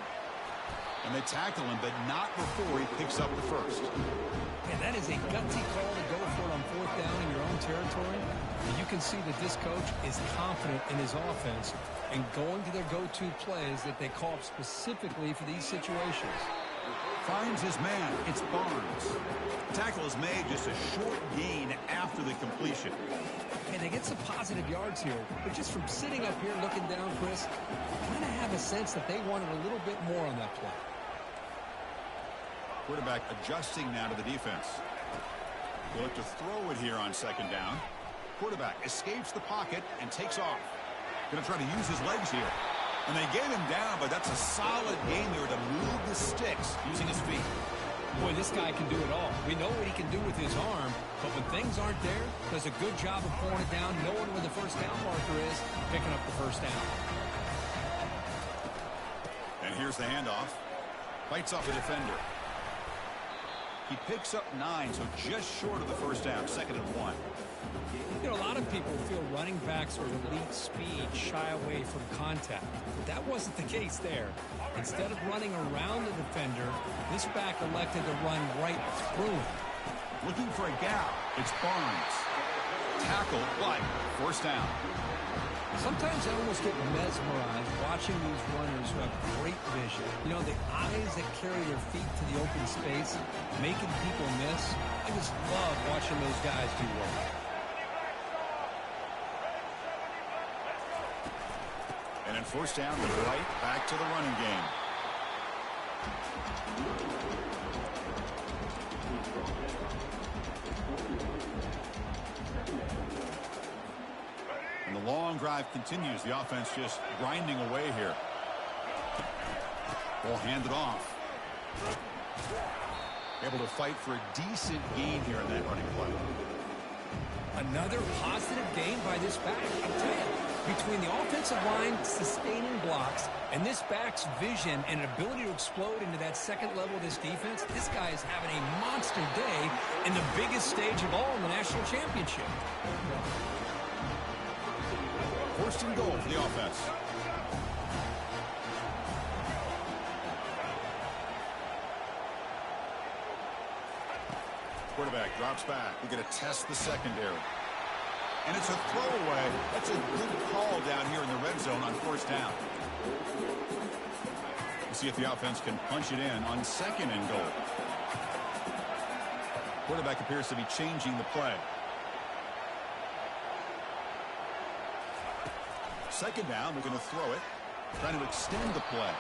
And they tackle him, but not before he picks up the first. Man, that is a gutsy call to go for it on 4th down in your own territory. And you can see that this coach is confident in his offense and going to their go-to plays that they call up specifically for these situations. Finds his man. It's Barnes. Tackle is made, just a short gain after the completion. And they get some positive yards here, but just from sitting up here looking down, Chris, I kind of have a sense that they wanted a little bit more on that play. Quarterback adjusting now to the defense. They'll look to throw it here on 2nd down. Quarterback escapes the pocket and takes off. Going to try to use his legs here. And they get him down, but that's a solid game there to move the sticks using his feet. Boy, this guy can do it all. We know what he can do with his arm, but when things aren't there, does a good job of pulling it down, knowing where the first down marker is, picking up the first down. And here's the handoff. Fights off the defender. He picks up 9, so just short of the first down, 2nd and 1. You know, a lot of people feel running backs with elite speed shy away from contact. But that wasn't the case there. Instead of running around the defender, this back elected to run right through him. Looking for a gap. It's Barnes. Tackle, but first down. Sometimes I almost get mesmerized watching these runners who have great vision. You know, the eyes that carry their feet to the open space, making people miss. I just love watching those guys do work. And then first down, the right back to the running game. And the long drive continues. The offense just grinding away here. Ball handed off. Able to fight for a decent gain here in that running play. Another positive gain by this back. I'll tell you, between the offensive line sustaining blocks and this back's vision and ability to explode into that second level of this defense, this guy is having a monster day in the biggest stage of all in the national championship. First and goal for the offense. Quarterback drops back. We're going to test the secondary. And it's a throwaway. That's a good call down here in the red zone on first down. We'll see if the offense can punch it in on second and goal. Quarterback appears to be changing the play. Second down, we're going to throw it. Trying to extend the play.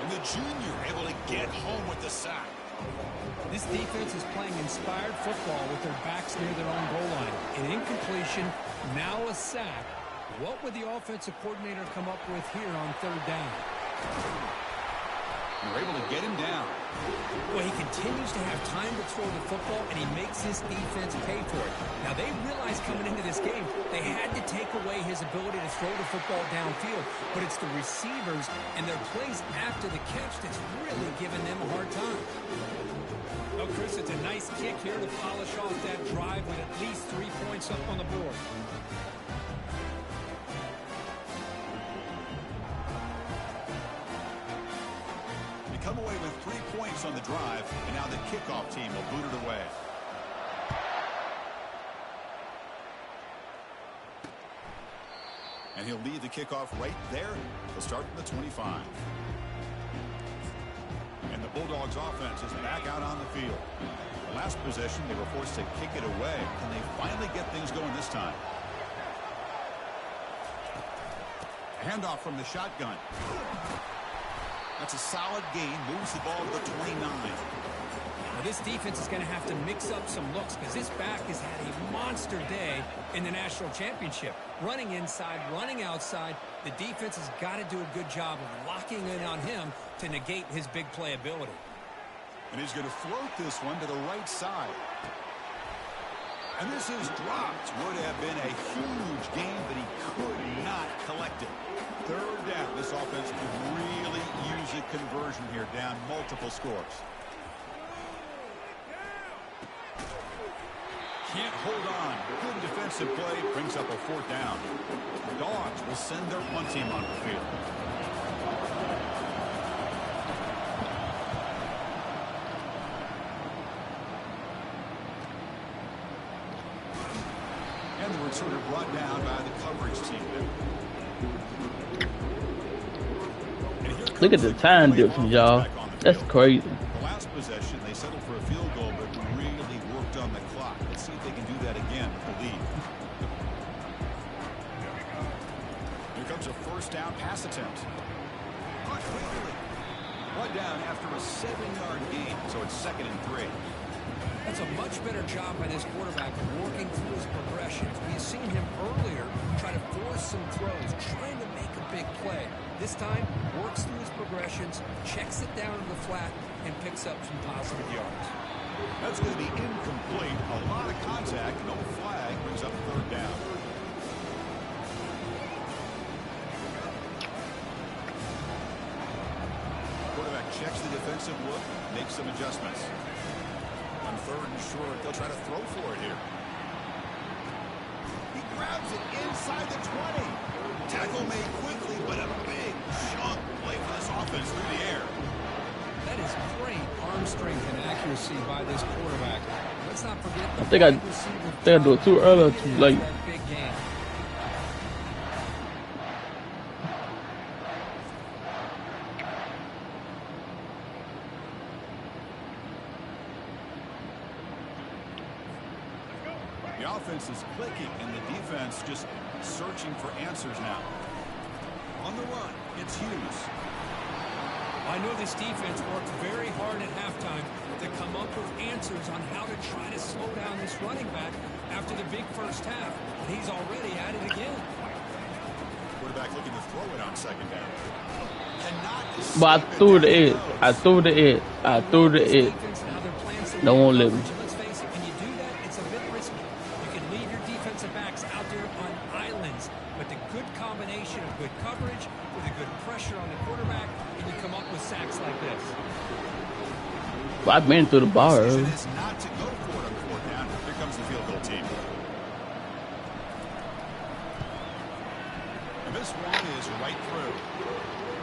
And the junior able to get home with the sack. This defense is playing inspired football with their backs near their own goal line. An incompletion, now a sack. What would the offensive coordinator come up with here on third down? They're able to get him down. Well, he continues to have time to throw the football, and he makes his defense pay for it. Now, they realized coming into this game they had to take away his ability to throw the football downfield, but it's the receivers and their plays after the catch that's really giving them a hard time. Well, Chris, it's a nice kick here to polish off that drive with at least 3 points up on the board. Come away with 3 points on the drive, and now the kickoff team will boot it away. And he'll lead the kickoff right there. He'll start from the 25. And the Bulldogs offense is back out on the field. The last possession, they were forced to kick it away. Can they finally get things going this time? Handoff from the shotgun. That's a solid gain. Moves the ball to the 29. Now, this defense is going to have to mix up some looks because this back has had a monster day in the national championship. Running inside, running outside. The defense has got to do a good job of locking in on him to negate his big play ability. And he's going to float this one to the right side. And this is dropped. Would have been a huge gain, but he could not collect it. Third down. This offense could really use a conversion here, down multiple scores. Can't hold on. Good defensive play. Brings up a fourth down. The Dogs will send their punt team on the field. And the returner brought down by the coverage team there. Look at the time difference, y'all. That's crazy. Last possession, they settled for a field goal, but really worked on the clock. Let's see if they can do that again with the lead. Here comes a first down pass attempt. Brought down after a 7-yard gain, so it's 2nd and 3. That's a much better job by this quarterback working through his progressions. We've seen him earlier try to force some throws, trying to make a big play. This time, works through his progressions, checks it down in the flat, and picks up some positive yards. That's going to be incomplete. A lot of contact, no flag, brings up third down. Quarterback checks the defensive look, makes some adjustments. On third and short, they'll try to throw for it here. He grabs it inside the 20. Tackle made quickly, but a big chunk play for this offense through the air. strength and accuracy by this quarterback. Let's not forget I think I do it too early or too late. big game. The offense is clicking, and the defense just searching for answers now. On the run, it's Hughes. I know this defense worked very hard at halftime to come up with answers on how to try to slow down this running back after the big first half. And he's already at it again. Quarterback looking to throw it on second down. But I threw the edge. I threw the edge. I threw the edge. They won't let me. Let's face it, when you do that, it's a bit risky. You can leave your defensive backs out there on islands, but the good combination of good coverage with a good pressure on the quarterback, and you come up with sacks like this. But I've been through the bar. The decision is not to go for it on fourth down. Here comes the field goal team. And this one is right through.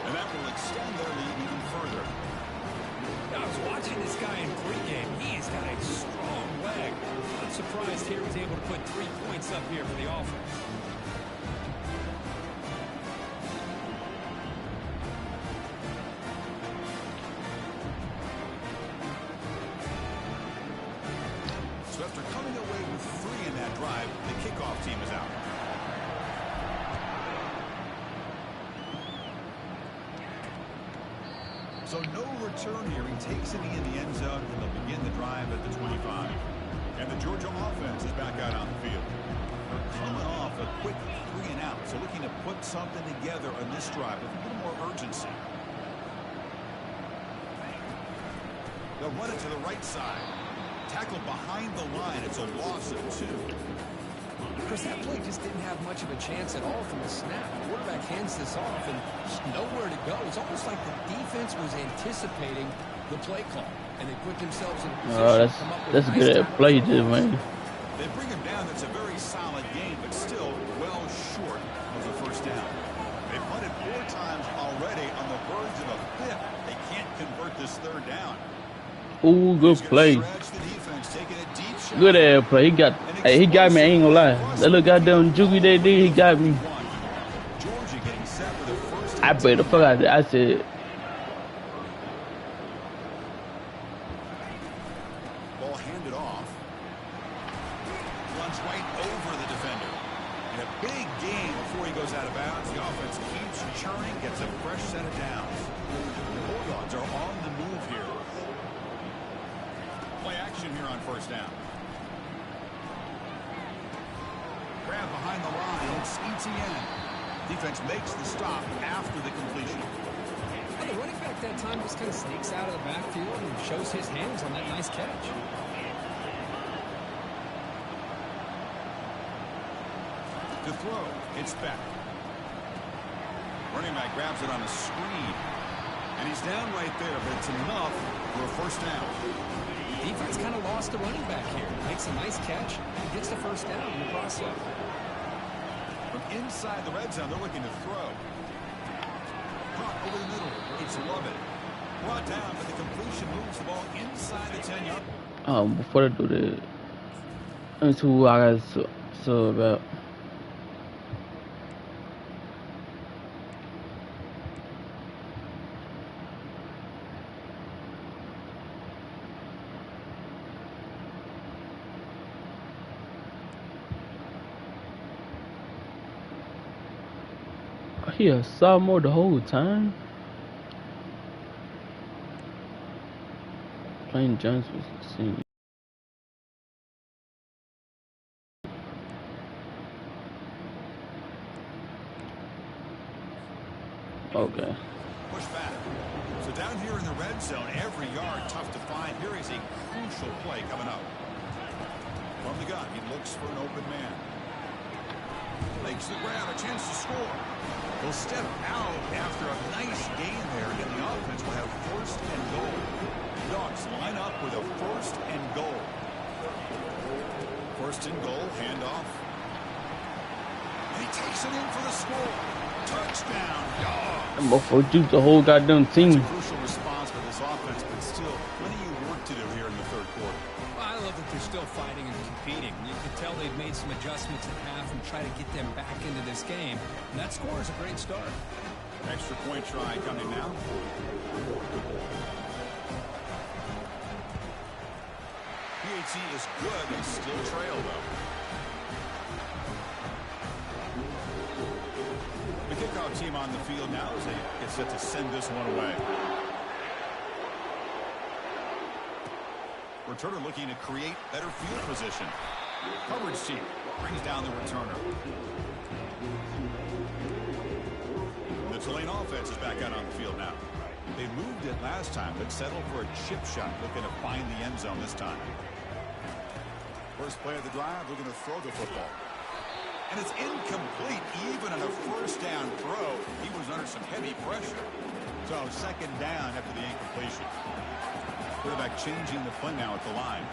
And that will extend their lead even further. I was watching this guy in pregame. He's got a strong leg. I'm surprised here he's able to put 3 points up here for the offense. So after coming away with 3 in that drive, the kickoff team is out. So no return here. He takes it in the end zone, and they'll begin the drive at the 25. And the Georgia offense is back out on the field. They're coming off a quick 3 and out, so looking to put something together on this drive with a little more urgency. They'll run it to the right side. Tackled behind the line. It's a loss of 2. Chris, that play just didn't have much of a chance at all from the snap. The quarterback hands this off and just nowhere to go. It's almost like the defense was anticipating the play call, and they put themselves in a position to come up with that's a good nice at play, just man. They bring him down. That's a very solid game, but still well short of the first down. They've punted 4 times already on the verge of a 5th. They can't convert this 3rd down. Ooh, good play. Good air play. He got me. I ain't gonna lie. That little goddamn jukey they did, he got me. I played the fuck out of it. I said. Ball handed off. Runs right over the defender. And a big game before he goes out of bounds. The offense keeps churning, gets a fresh set of downs. The Bulldogs are on the move here. Play action here on first down. Grab behind the line. It's Etienne. Defense makes the stop after the completion. Well, the running back that time just kind of sneaks out of the backfield and shows his hands on that nice catch. To throw, it's Beck. Running back grabs it on a screen. And he's down right there, but it's enough for a first down. Defense kind of lost the running back here. Makes a nice catch and gets the first down in the process. From inside the red zone, they're looking to throw. Caught over the middle. It's Lovett. Brought down, but the completion moves the ball inside the 10-yard. Before I do that, let me see who I got so about. He a sophomore the whole time. Playing Johnson was the senior. Okay. Push back. So down here in the red zone, every yard tough to find. Here is a crucial play coming up. From the gun, he looks for an open man. Makes the grab, a chance to score. He'll step out after a nice gain there, and the offense will have first and goal. The Dogs line up with a first and goal. First and goal, handoff. And he takes it in for the score. Touchdown, Dogs. I'm gonna juke the whole goddamn team. It's a crucial response for this offense, but still, plenty you this game, and that score is a great start. Extra point try coming now. PAT is good. They still trail, though. The kickoff team on the field now as they get set to send this one away. Returner looking to create better field position. Coverage team brings down the returner. The Tulane offense is back out on the field now. They moved it last time, but settled for a chip shot, looking to find the end zone this time. First play of the drive, looking to throw the football. And it's incomplete, even on a first down throw. He was under some heavy pressure. So second down after the incompletion. Quarterback changing the play now at the line.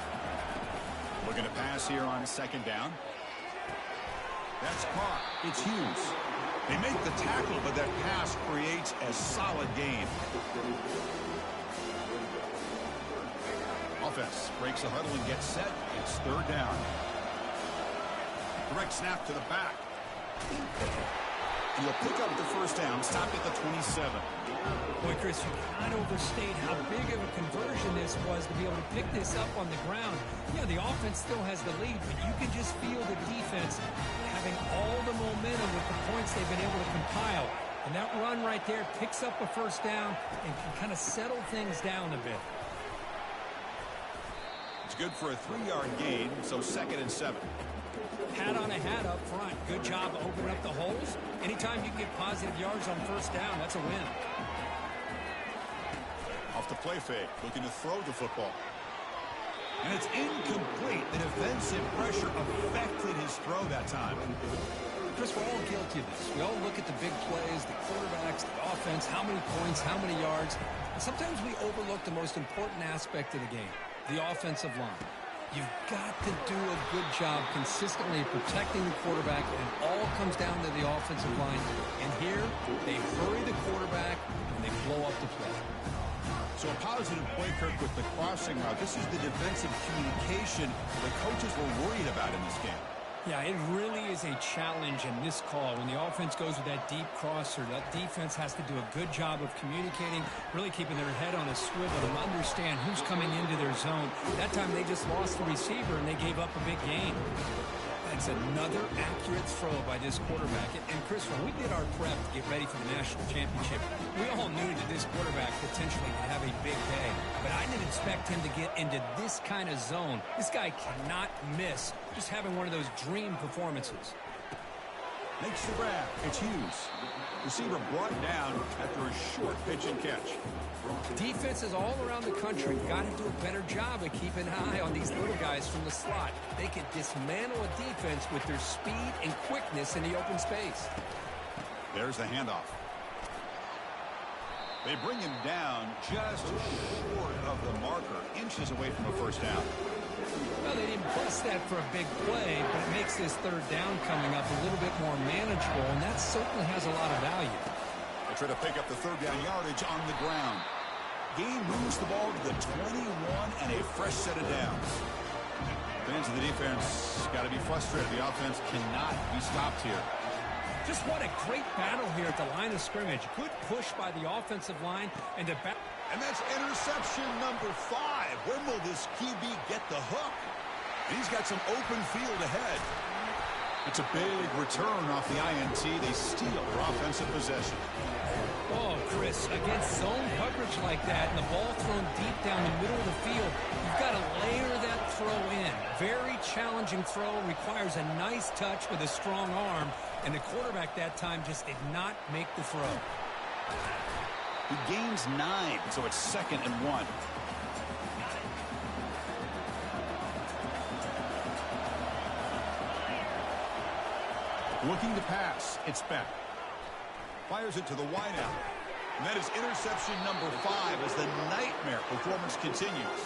Looking to pass here on second down. That's caught. It's Hughes. They make the tackle, but that pass creates a solid gain. Offense breaks the huddle and gets set. It's third down. Direct snap to the back. And he'll pick up the first down. Stop at the 27. Boy, Chris, you cannot overstate how big of a conversion this was to be able to pick this up on the ground. Yeah, the offense still has the lead, but you can just feel the defense having all the momentum with the points they've been able to compile. And that run right there picks up a first down and can kind of settle things down a bit. It's good for a 3-yard gain, so 2nd and 7. Hat on a hat up front. Good job opening up the holes. Anytime you can get positive yards on first down, that's a win. Off the play fake, looking to throw the football. And it's incomplete. The defensive pressure affected his throw that time. Chris, we're all guilty of this. We all look at the big plays, the quarterbacks, the offense, how many points, how many yards. And sometimes we overlook the most important aspect of the game, the offensive line. You've got to do a good job consistently protecting the quarterback, and it all comes down to the offensive line. And here, they hurry the quarterback, and they blow up the play. So a positive play, Kirk, with the crossing route. This is the defensive communication the coaches were worried about in this game. Yeah, it really is a challenge in this call. When the offense goes with that deep crosser, that defense has to do a good job of communicating, really keeping their head on a swivel and understand who's coming into their zone. That time they just lost the receiver and they gave up a big gain. That's another accurate throw by this quarterback. And Chris, when we did our prep to get ready for the national championship, we all knew that this quarterback potentially could have a big day. But I didn't expect him to get into this kind of zone. This guy cannot miss just having one of those dream performances. Makes the grab. It's Hughes. Receiver brought down after a short pitch and catch. Defenses all around the country got to do a better job of keeping an eye on these little guys from the slot. They can dismantle a defense with their speed and quickness in the open space. There's the handoff. They bring him down just short of the marker, inches away from a first down. Well, they didn't press that for a big play, but it makes this third down coming up a little bit more manageable, and that certainly has a lot of value. They try to pick up the third down yardage on the ground. Gain moves the ball to the 21 and a fresh set of downs. Fans of the defense got to be frustrated. The offense cannot be stopped here. Just what a great battle here at the line of scrimmage. Good push by the offensive line and to back. And that's interception number 5. When will this QB get the hook? He's got some open field ahead. It's a big return off the INT. They steal their offensive possession. Oh, Chris, against zone coverage like that and the ball thrown deep down the middle of the field, you've got to layer that throw in. Very challenging throw, requires a nice touch with a strong arm, and the quarterback that time just did not make the throw. He gains 9, so it's 2nd and 1. Looking to pass. It's Beck. Fires it to the wideout. And that is interception number 5 as the nightmare performance continues.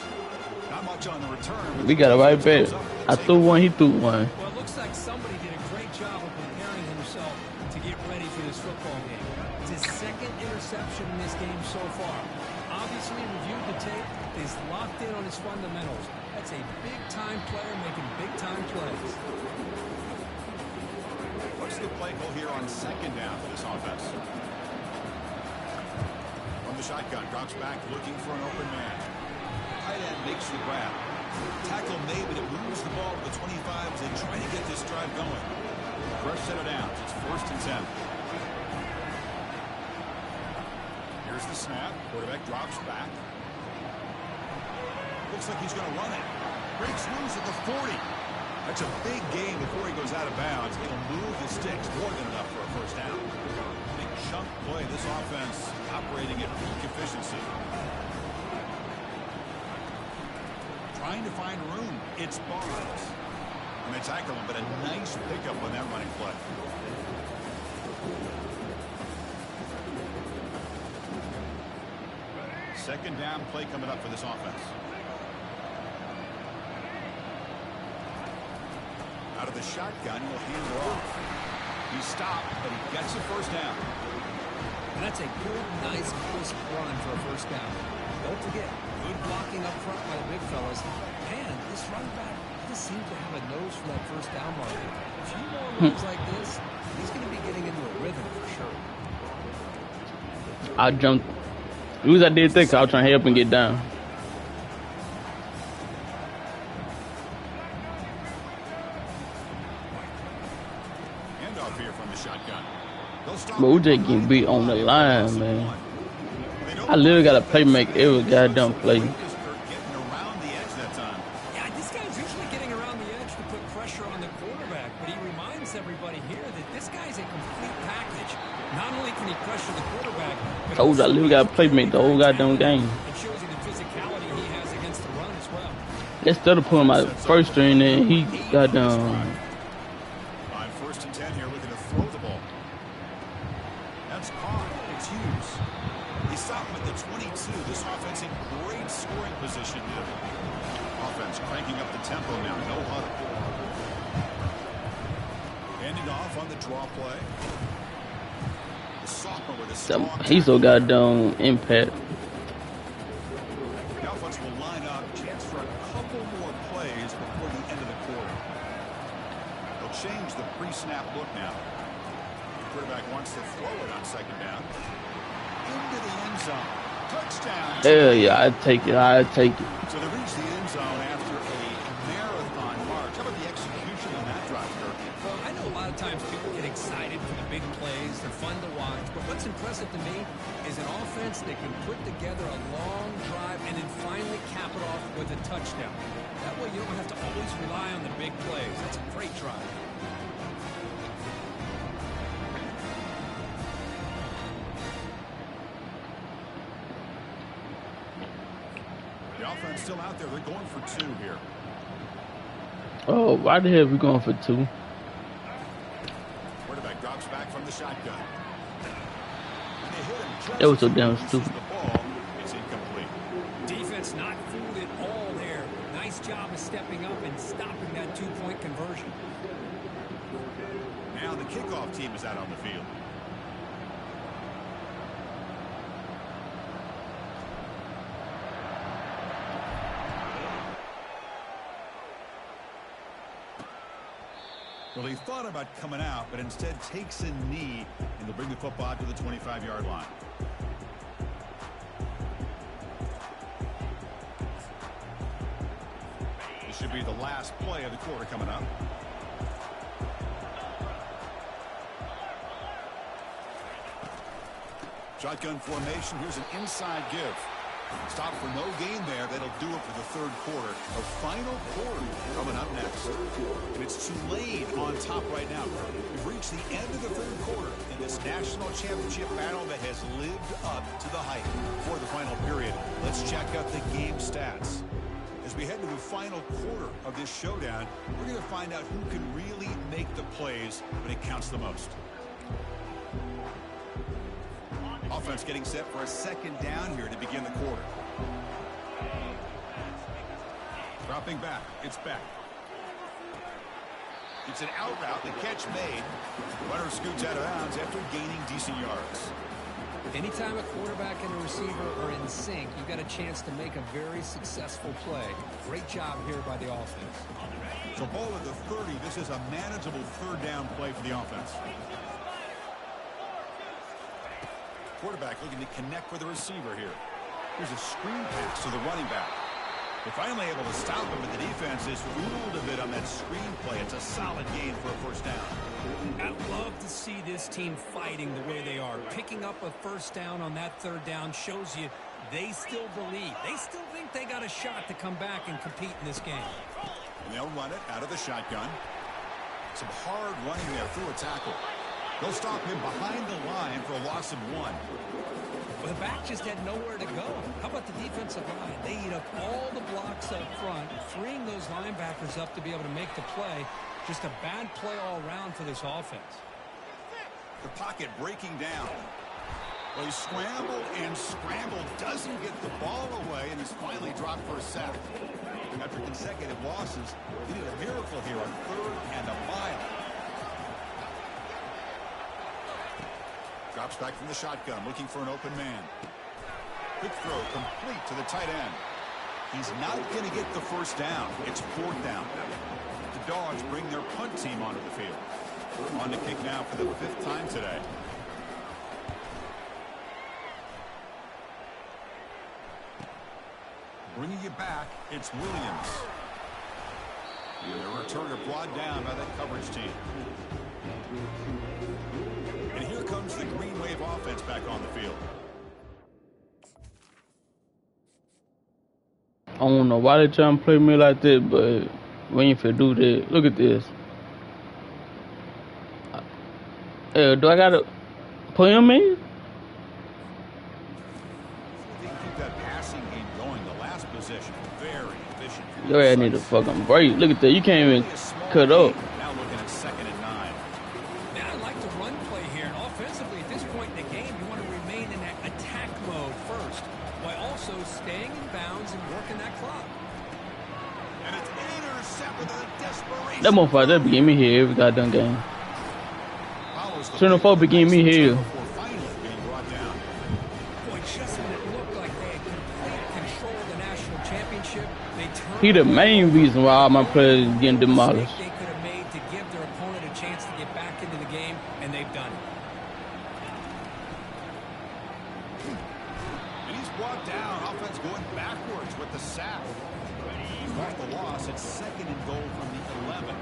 Not much on the return. We got it right back. I threw one, he threw one. Well, it looks like somebody did a great job of preparing himself to get ready for this football game. It's his 2nd interception in this game so far. Obviously reviewed the tape, is locked in on his fundamentals. That's a big-time player making big-time plays. What's the play call here on second down for this offense? From the shotgun, drops back looking for an open man. Tight end makes the grab. Tackle made, but it moves the ball to the 25 as they try to get this drive going. Fresh set of downs. It's 1st and 10. Here's the snap. Quarterback drops back. Looks like he's going to run it. Breaks loose at the 40. That's a big gain before he goes out of bounds. He'll move the sticks more than enough for a 1st down. Big chunk play. This offense operating at peak efficiency. Trying to find room. It's Barnes. And they tackle him, but a nice pickup on that running play. Second down play coming up for this offense. Out of the shotgun, he'll hand it off. He stopped, but he gets a 1st down. And that's a good, nice, crisp run for a 1st down. Don't forget, good blocking up front by the big fellas. And this running back just seems to have a nose for that 1st down marker. A few more runs like this, he's going to be getting into a rhythm for sure. I jumped. It was I did think I was trying to help him get down. Handoff here from the shotgun. But we just getting beat on the line, man. I literally got to play make every goddamn play. Getting around the edge that time. Yeah, this guy's usually getting around the edge to put pressure on the quarterback, but he reminds everybody here that this guy's a complete package. Not only can he pressure the quarterback, but Told you I literally got to play make the whole goddamn game. it shows you the physicality he has against the run as well. Instead of putting my 1st string in, he got down. On 1st and 10 here, looking to throw the ball. That's caught. It's Hughes. He stopped him at the 22. This offense in great scoring position. Offense cranking up the tempo now. No huddle. Handing off on the draw play. The sophomore with a strong He's so goddamn impact. The offense will line up. Chance for a couple more plays before the end of the quarter. They'll change the pre-snap look now. The quarterback wants to throw it on 2nd down. Into the end zone. Touchdown. Hell yeah, I take it. I take it. So they reach the end zone after a marathon march. How about the execution on that drive, Kirk? Well, I know a lot of times people get excited for the big plays. They're fun to watch. But what's impressive to me is an offense that can put together a long drive and then finally cap it off with a touchdown. That way you don't have to always rely on the big plays. That's a great drive. The offense still out there. They're going for 2 here. Oh, why the hell are we going for 2? Quarterback drops back from the shotgun. And they hit him just That was so as he damn releases stupid. the ball. It's incomplete. Defense not fooled at all there. Nice job of stepping up and stopping that 2-point conversion. Now the kickoff team is out on the field. Well, he thought about coming out, but instead takes a knee, and they'll bring the football to the 25-yard line. This should be the last play of the quarter coming up. Shotgun formation. Here's an inside give. Stop for no gain there. That'll do it for the 3rd quarter. The final quarter coming up next. And it's Tulane on top right now. We've reached the end of the 3rd quarter in this national championship battle that has lived up to the hype. For the final period, let's check out the game stats. As we head to the final quarter of this showdown, we're going to find out who can really make the plays when it counts the most. Offense getting set for a 2nd down here to begin the quarter. Dropping back. It's back. It's an out route. The catch made. Runner scoots out of bounds after gaining decent yards. Anytime a quarterback and a receiver are in sync, you've got a chance to make a very successful play. Great job here by the offense. So ball at the 30. This is a manageable third down play for the offense. Quarterback looking to connect with the receiver here. Here's a screen pass to the running back. They're finally able to stop him, but the defense is fooled a bit on that screen play. It's a solid gain for a first down. I'd love to see this team fighting the way they are. Picking up a first down on that third down shows you they still believe. They still think they got a shot to come back and compete in this game. And they'll run it out of the shotgun. Some hard running there through a tackle. They'll stop him behind the line for a loss of 1. Well, the back just had nowhere to go. How about the defensive line? They eat up all the blocks up front, freeing those linebackers up to be able to make the play. Just a bad play all around for this offense. The pocket breaking down. Well, he scrambled and scrambled, doesn't get the ball away, and is finally dropped for a sack. After consecutive losses, he did a miracle here on 3rd and a mile. Drops back from the shotgun, looking for an open man. Quick throw, complete to the tight end. He's not going to get the first down. It's 4th down. The Dogs bring their punt team onto the field. On to kick now for the 5th time today. Bringing you back, it's Williams. And the returner brought down by that coverage team. And here comes the Green Wave offense back on the field. I don't know why they trying to play me like that, but we ain't finna do that. Look at this. Do I gotta put him in? They keep that passing game going. The last possession, very efficient. Your ass need a fucking break. Look at that. You can't even cut up. Now looking at 2nd and 9. Now, I like the run play here. And offensively, at this point in the game, you want to remain in that attack mode first, while also staying in bounds and working that clock. And it's intercepted with a desperation. That motherfucker, that be getting me here every goddamn game. 24 be getting me here. Boy, just when it looked like they had complete control of the national championship, they turned. He the main reason why all my players getting demolished. They could have made to give their opponent a chance to get back into the game, and they've done it. And he's brought down. Offense going backwards with the sack. Off the loss, it's 2nd and goal from the 11.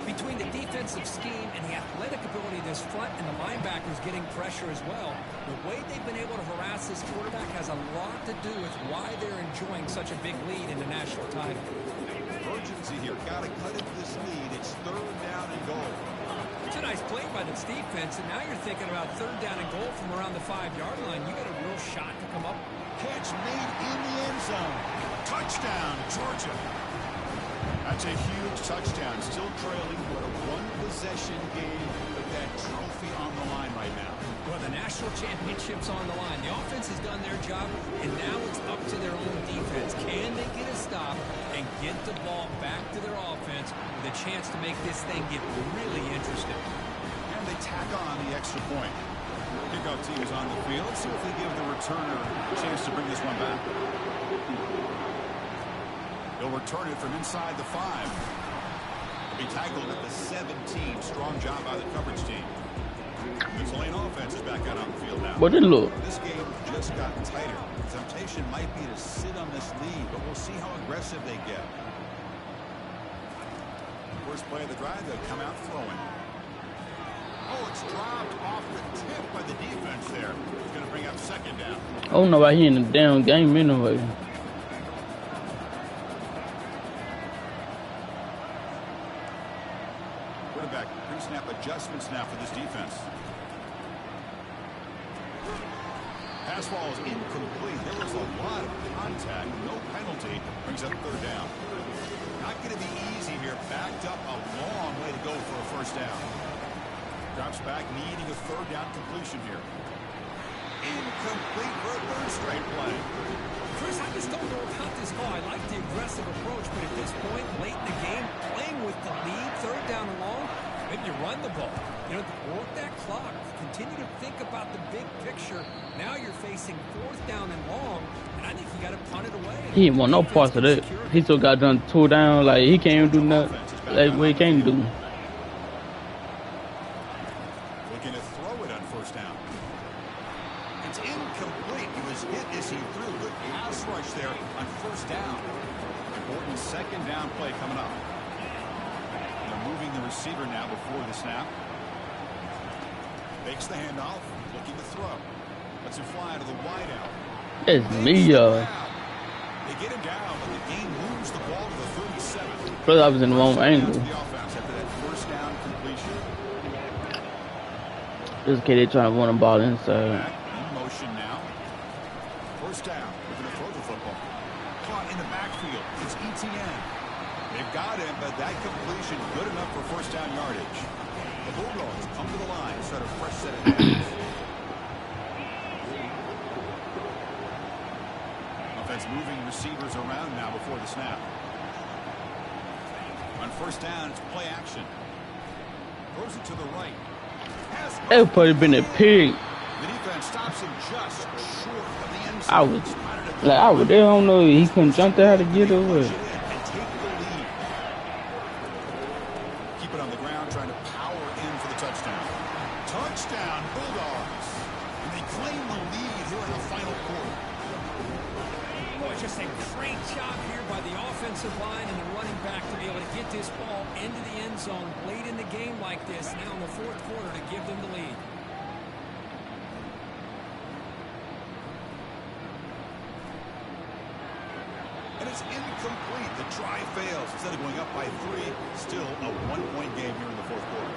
Between the defensive scheme and the athletic ability of this front and the linebackers getting pressure as well, the way they've been able to harass this quarterback has a lot to do with why they're enjoying such a big lead in the national title. Urgency here. Got to cut into this lead. It's 3rd down and goal. It's a nice play by this defense, and now you're thinking about 3rd down and goal from around the 5-yard line. You got a real shot to come up. Catch made in the end zone. Touchdown, Georgia. That's a huge touchdown. Still trailing, but a 1-possession game with that trophy on the line right now. Well, the national championship's on the line. The offense has done their job, and now it's up to their own defense. Can they get a stop and get the ball back to their offense with a chance to make this thing get really interesting? And they tack on the extra point. Kickoff team is on the field. Let's see if they give the returner a chance to bring this one back. They'll return it from inside the 5. They'll be tackled at the 17. Strong job by the coverage team. This lane offense is back out on the field now. What did it look? This game just got tighter. The temptation might be to sit on this lead, but we'll see how aggressive they get. First play of the drive, they'll come out throwing. Oh, it's dropped off the tip by the defense there. It's going to bring up 2nd down. I don't know why he in the damn game anyway. Quarterback pre-snap adjustments now for this defense. Pass ball is incomplete. There was a lot of contact. No penalty. Brings up 3rd down. Not going to be easy here. Backed up a long way to go for a first down. Drops back, needing a 3rd down completion here. Incomplete for a 3rd straight play. Chris, I just don't know about this call. I like the aggressive approach, but at this point, late in the game, playing with the lead, 3rd down and long, Maybe you run the ball. You know, work that clock. Continue to think about the big picture. Now you're facing 4th down and long, and I think you got to punt it away. He didn't want no parts of that. He still got done 2 down. Like, he can't even do nothing. Like, what he can't do. Looking to throw it on 1st down. It's incomplete. He was hit as he threw. Good pass rush there on 1st down. Important 2nd down play coming up. They're moving the receiver now before the snap. Makes the handoff. Looking to throw. Lets it fly to the wideout. It's me, They get him down, but the game moves the ball to the 37. Plus, I was in the wrong angle. The offense after that 1st down completion. This kid, they trying to run the ball inside. Back in motion now. 1st down. Looking to throw the football. Caught in the backfield. It's Etienne. They've got him, but that completion good enough for 1st down yardage. The Bulldogs come to the line, start a fresh set of downs. Offense moving receivers around now before the snap. On 1st down, it's play action. Throws it to the right. That probably been a pig. The defense stops him just short of the end I zone. was there. I don't know. He couldn't jump there how to get over. And take the lead. Keep it on the ground, trying to power in for the touchdown. Touchdown, Bulldogs. And they claim the lead here in the final quarter. Boy, just a great job here by the offensive line and the running back to be able to get this ball into the end zone late in the game like this, now in the 4th quarter, to give them the lead. And it's incomplete. The try fails. Instead of going up by 3, still a 1-point game here in the 4th quarter.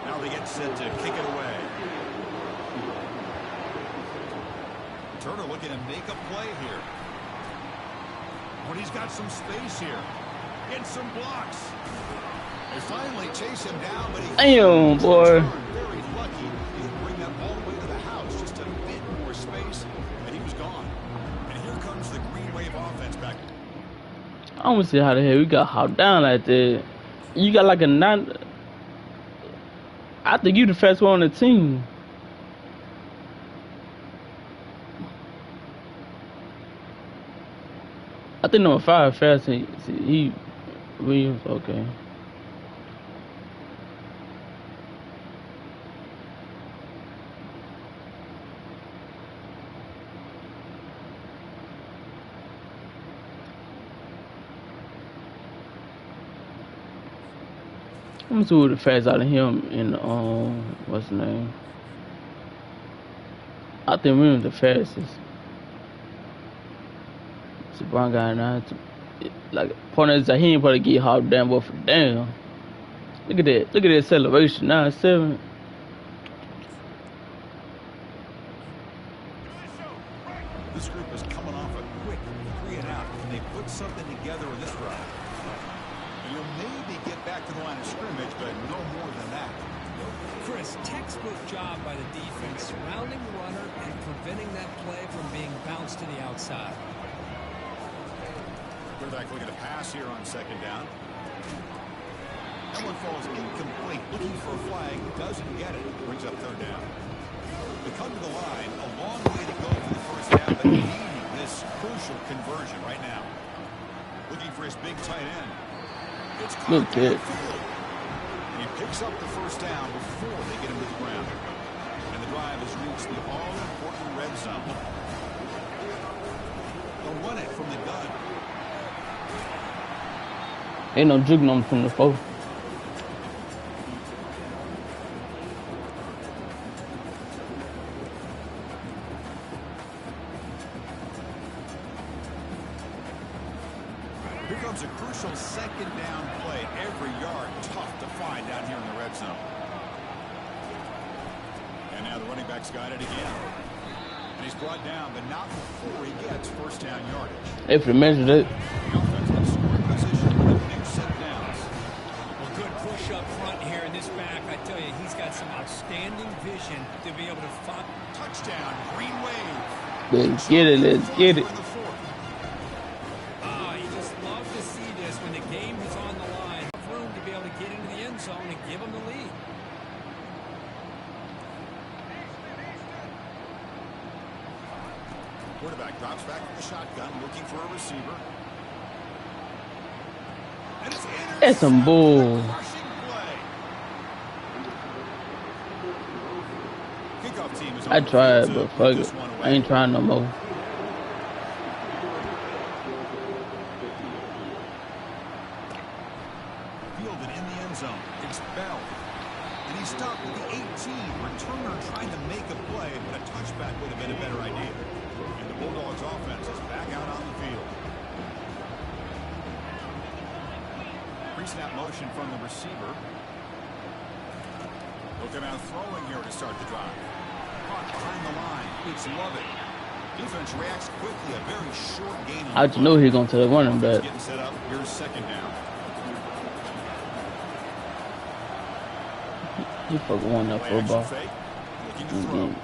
Now they get set to kick it away. Turner looking to make a play here. But he's got some space here. Get some blocks. They finally chase him down, but he... Damn, boy. Very lucky. He didn't bring that all the way to the house. Just a bit more space, and he was gone. And here comes the Green Wave offense back. I don't see how the hell we got held down like that. You got like a 9. I think you the fastest one on the team. I think number 5 fast. He Williams, okay. I'm see who the fast out of him in what's the name? I think Williams the fastest. See Brown guy now. Like point is that he ain't probably get hot damn but for damn. Look at that acceleration now, 7. This group is coming off a quick 3 and out, and they put something together in this drive. And you'll maybe get back to the line of scrimmage, but no more than that. Chris, textbook job by the defense, surrounding the runner and preventing that play from being bounced to the outside. Quarterback looking to pass here on 2nd down. That one falls incomplete. Looking for a flag. Doesn't get it. Brings up 3rd down. They come to the line. A long way to go for the 1st half, but needing this crucial conversion right now. Looking for his big tight end. It's Look at it. He picks up the 1st down before they get him to the ground. And the drive has reached the all-important red zone. They'll run it from the gun. Ain't no jugging on from the 4. Here comes a crucial 2nd down play. Every yard tough to find down here in the red zone. And now the running back's got it again. And he's brought down, but not before he gets 1st down yardage. If you measure that. The offense in scoring position with a new set of downs. Well, good push up front here in this back. I tell you, he's got some outstanding vision to be able to find. Touchdown, Green Wave. Let's get it. Let's get it. You just love to see this when the game is on the line. Room to be able to get into the end zone and give them the lead. Drops back to the shotgun, looking for a receiver. And it's That's some bull. crushing play. Kickoff team is I tried, but fuck it. I ain't trying no more. Fielded in the end zone. It's Bell. And he's stopped at the 18. Returner trying to make a play, but a touchback would have been a better idea. And the Bulldogs offense is back out on the field. Pre-snap motion from the receiver. He'll come out throwing here to start the drive. Caught behind the line. It's Lovett. Defense reacts quickly. A very short gain. I just know he's going to the running back. Getting set up. Here's second down. You fucking won that football. Looking to throw.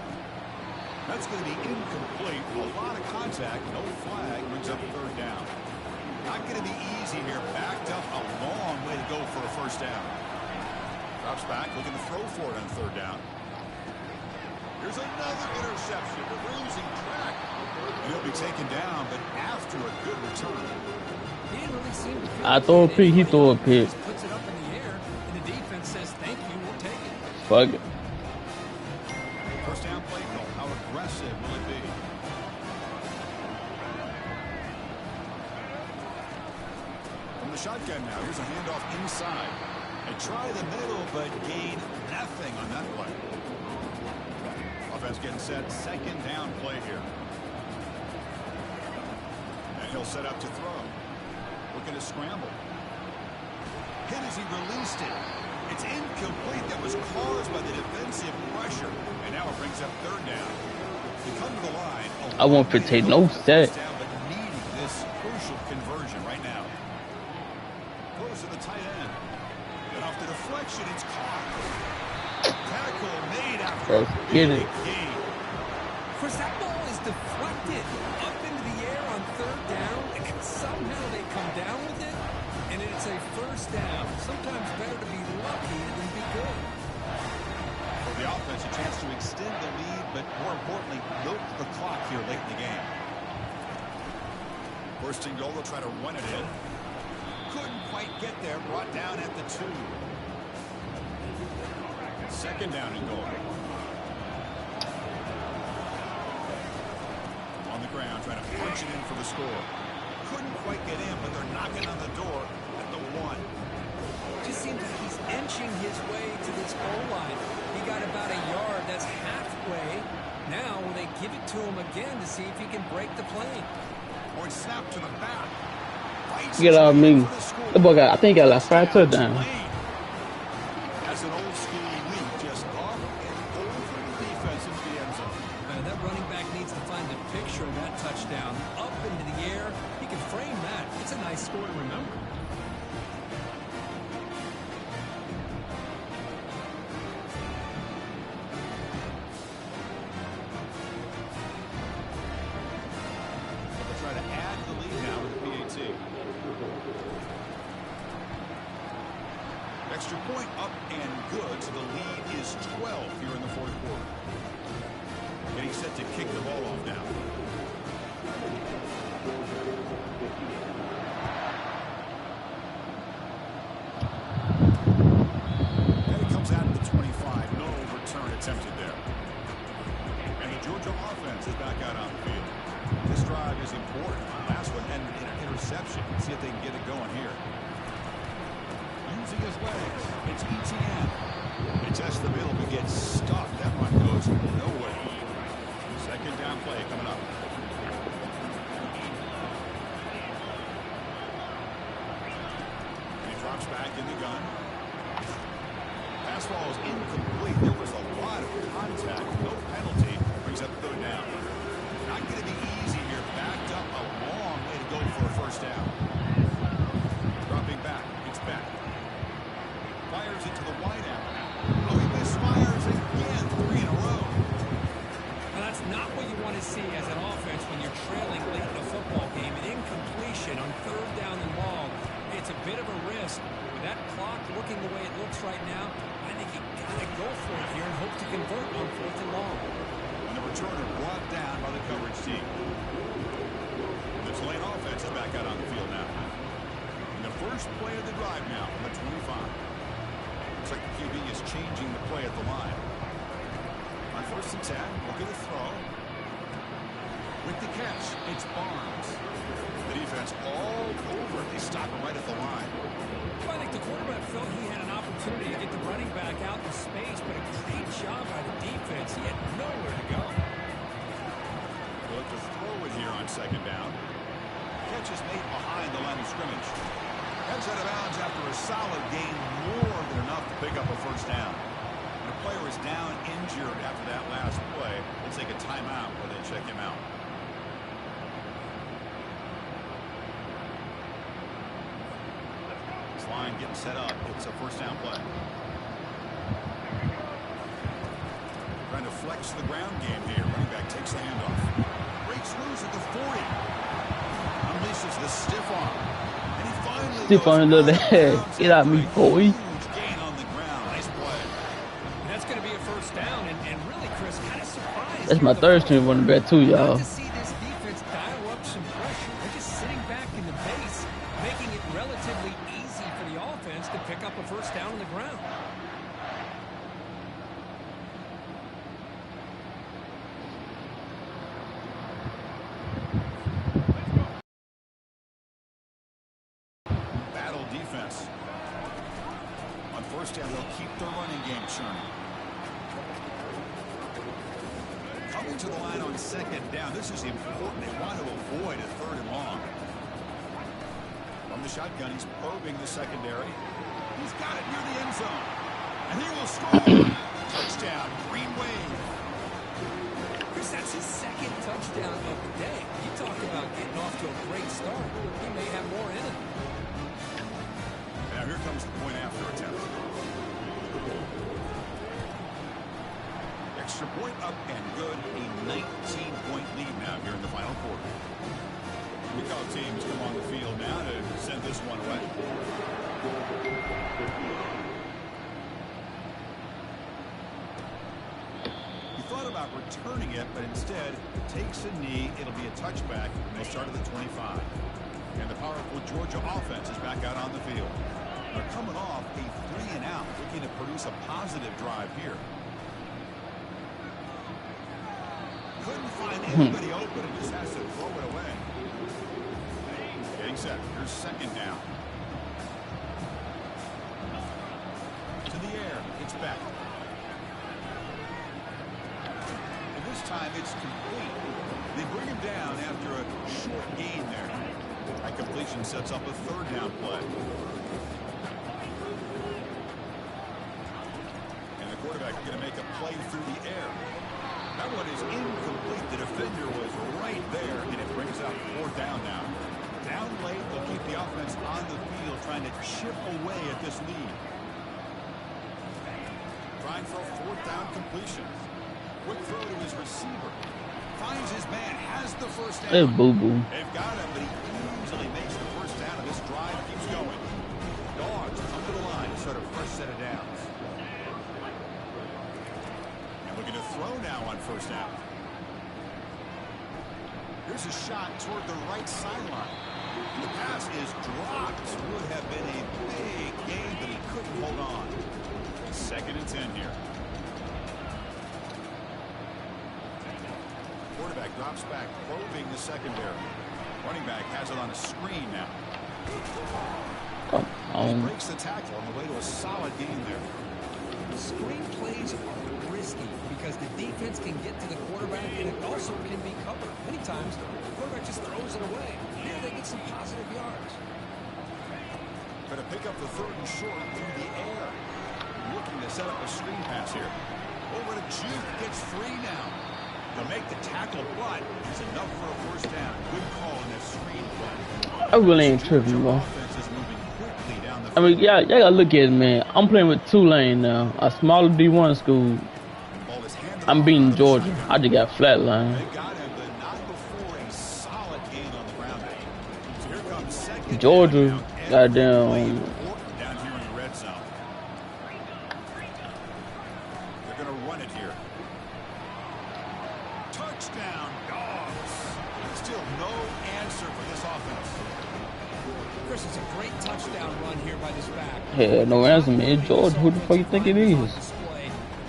That's going to be incomplete. A lot of contact. No flag. Brings up a third down. Not going to be easy here. Backed up a long way to go for a first down. Drops back. Looking to throw for it on third down. Here's another interception. They're losing track. And he'll be taken down, but after a good return. He didn't really seem to I throw a pick, he throw a pick. Just puts it up in the air, and the defense says, thank you, we'll take it. Fuck it. First down play call. How aggressive will it be? From the shotgun now. Here's a handoff inside. They try the middle, but gain nothing on that play. Offense getting set. Second down play here. And he'll set up to throw. Looking to scramble. Hit as he released it. It's incomplete. That was caused by the defensive pressure. And now it brings up third down. They come to the line. I won't take no set. But needing this crucial conversion right now. Goes to the tight end. And off the deflection, it's caught. Tackle made after a big gain. Chris, that ball is deflected up into the air on third down, and somehow they come down with it, and it's a first down. Sometimes better to be lucky than be good. For the offense, a chance to extend the lead, but more importantly, milk the clock here late in the game. First and goal, they'll try to run it in. Couldn't quite get there, brought down at the 2. Second down and goal. On the ground, trying to punch it in for the score. Couldn't quite get in, but they're knocking on the door at the 1. Just seems like he's inching his way to this goal line. He got about a yard. That's halfway. Now will they give it to him again to see if he can break the play? Or snap to the back. Get out of me. The boy got, I think he got like 5 touchdowns. That's an old school lead, just off and over the defense into the end zone. That running back needs to find the picture of that touchdown. Up into the air. He can frame that. It's a nice score to remember. They'll try to add the lead now with the PAT. Extra point up and good, so the lead is 12 here in the fourth quarter. Getting set to kick the ball off now. And it comes out at the 25. No return attempted there. And the Georgia offense is back out on the field. This drive is important. Last one ended in an interception. See if they can get it going here. Using his legs. It's ETN. They test the middle but gets stuck. That one goes nowhere. Second down play coming up. And he drops back in the gun. Pass ball is incomplete. There was a lot of contact. No penalty. Brings up third down. Not going to be easy here. Backed up a long way to go for a first down. Dropping back. It's back. Fires it to the wideout. Oh, he misfires again. 3 in a row. Well, that's not what you want to see as an offense when you're trailing late in a football game. An incompletion on third down and long. It's a bit of a risk. With that clock looking the way it looks right now, I think you got to go for it here and hope to convert on fourth and long. And the returner brought down by the coverage team. First play of the drive now on the 25. Looks like the QB is changing the play at the line. On 1st and 10, look at the throw. With the catch, it's Barnes. The defense all over. They stop him right at the line. Well, I think the quarterback felt he had an opportunity to get the running back out in space, but a great job by the defense. He had nowhere to go. They'll look to throw it here on 2nd down. Catch is made behind the line of scrimmage. Heads out of bounds after a solid gain, more than enough to pick up a 1st down. The player is down injured after that last play. They take a timeout where they check him out. This line getting set up. It's a 1st down play. Trying to flex the ground game here. Running back takes the handoff. Breaks loose at the 40. Unleashes the stiff arm. And he finally Stiff arm, little head. Get out me, boy. Gain on the ground. Nice play. And that's going to be a 1st down, and really, Chris, kind of surprised. That's my 3rd string running back too, y'all. To see this defense dial up some pressure. They're just sitting back in the base, making it relatively easy for the offense to pick up a 1st down on the ground. Battle defense. On 1st down, they'll keep the running game churning. Coming to the line on 2nd down. This is important. They want to avoid a 3rd and long. From the shotgun, he's probing the secondary. He's got it near the end zone. And he will score. Touchdown, Green Wave. Chris, that's his 2nd touchdown of the day. You talk about getting off to a great start. He may have more in him. Now here comes the point after attempt. Extra point up and good. A 19-point lead now here in the final quarter. Kickoff teams come on the field now to send this one away. He thought about returning it, but instead takes a knee. It'll be a touchback, and they start at the 25. And the powerful Georgia offense is back out on the field. They're coming off a 3-and-out, looking to produce a positive drive here. Couldn't find anybody open and just has to throw it away. Getting set. Here's 2nd down. To the air. It's back. And this time it's complete. They bring him down after a short gain there. That completion sets up a 3rd down play. And the quarterback is going to make a play through the air. That one is incomplete. The defender was right there, and it brings up 4th down now. Down late, they'll keep the offense on the field, trying to chip away at this lead. Trying for a 4th down completion. Quick throw to his receiver. Finds his man, has the 1st down. Hey, boo-boo. They've got him, but he easily makes the 1st down, and this drive keeps going. Dogs come to the line to start a fresh set of downs. Looking to throw now on 1st down. Here's a shot toward the right sideline. The pass is dropped. Would have been a big gain, but he couldn't hold on. 2nd and 10 here. Quarterback drops back, probing the secondary. Running back has it on a screen now. He breaks the tackle on the way to a solid gain there. Screen plays are risky because the defense can get to the quarterback and it also can be covered. Many times, the quarterback just throws it away. Here they get some positive yards. Going to pick up the 3rd and short through the air. Looking to set up a screen pass here. Over to Juke. Gets free now. They'll make the tackle, but it's enough for a 1st down. Good call in this screen play. I really ain't tripping, bro. I mean, y'all gotta look at it, man. I'm playing with Tulane now, a smaller D1 school. I'm beating Georgia. I just got flatlined. Georgia, goddamn. They're going to run it here. Touchdown, Dogs. Still no answer for this offense. Chris, it's a great touchdown run here by this back. Yeah, no ransom, man. George, who the fuck you think it is?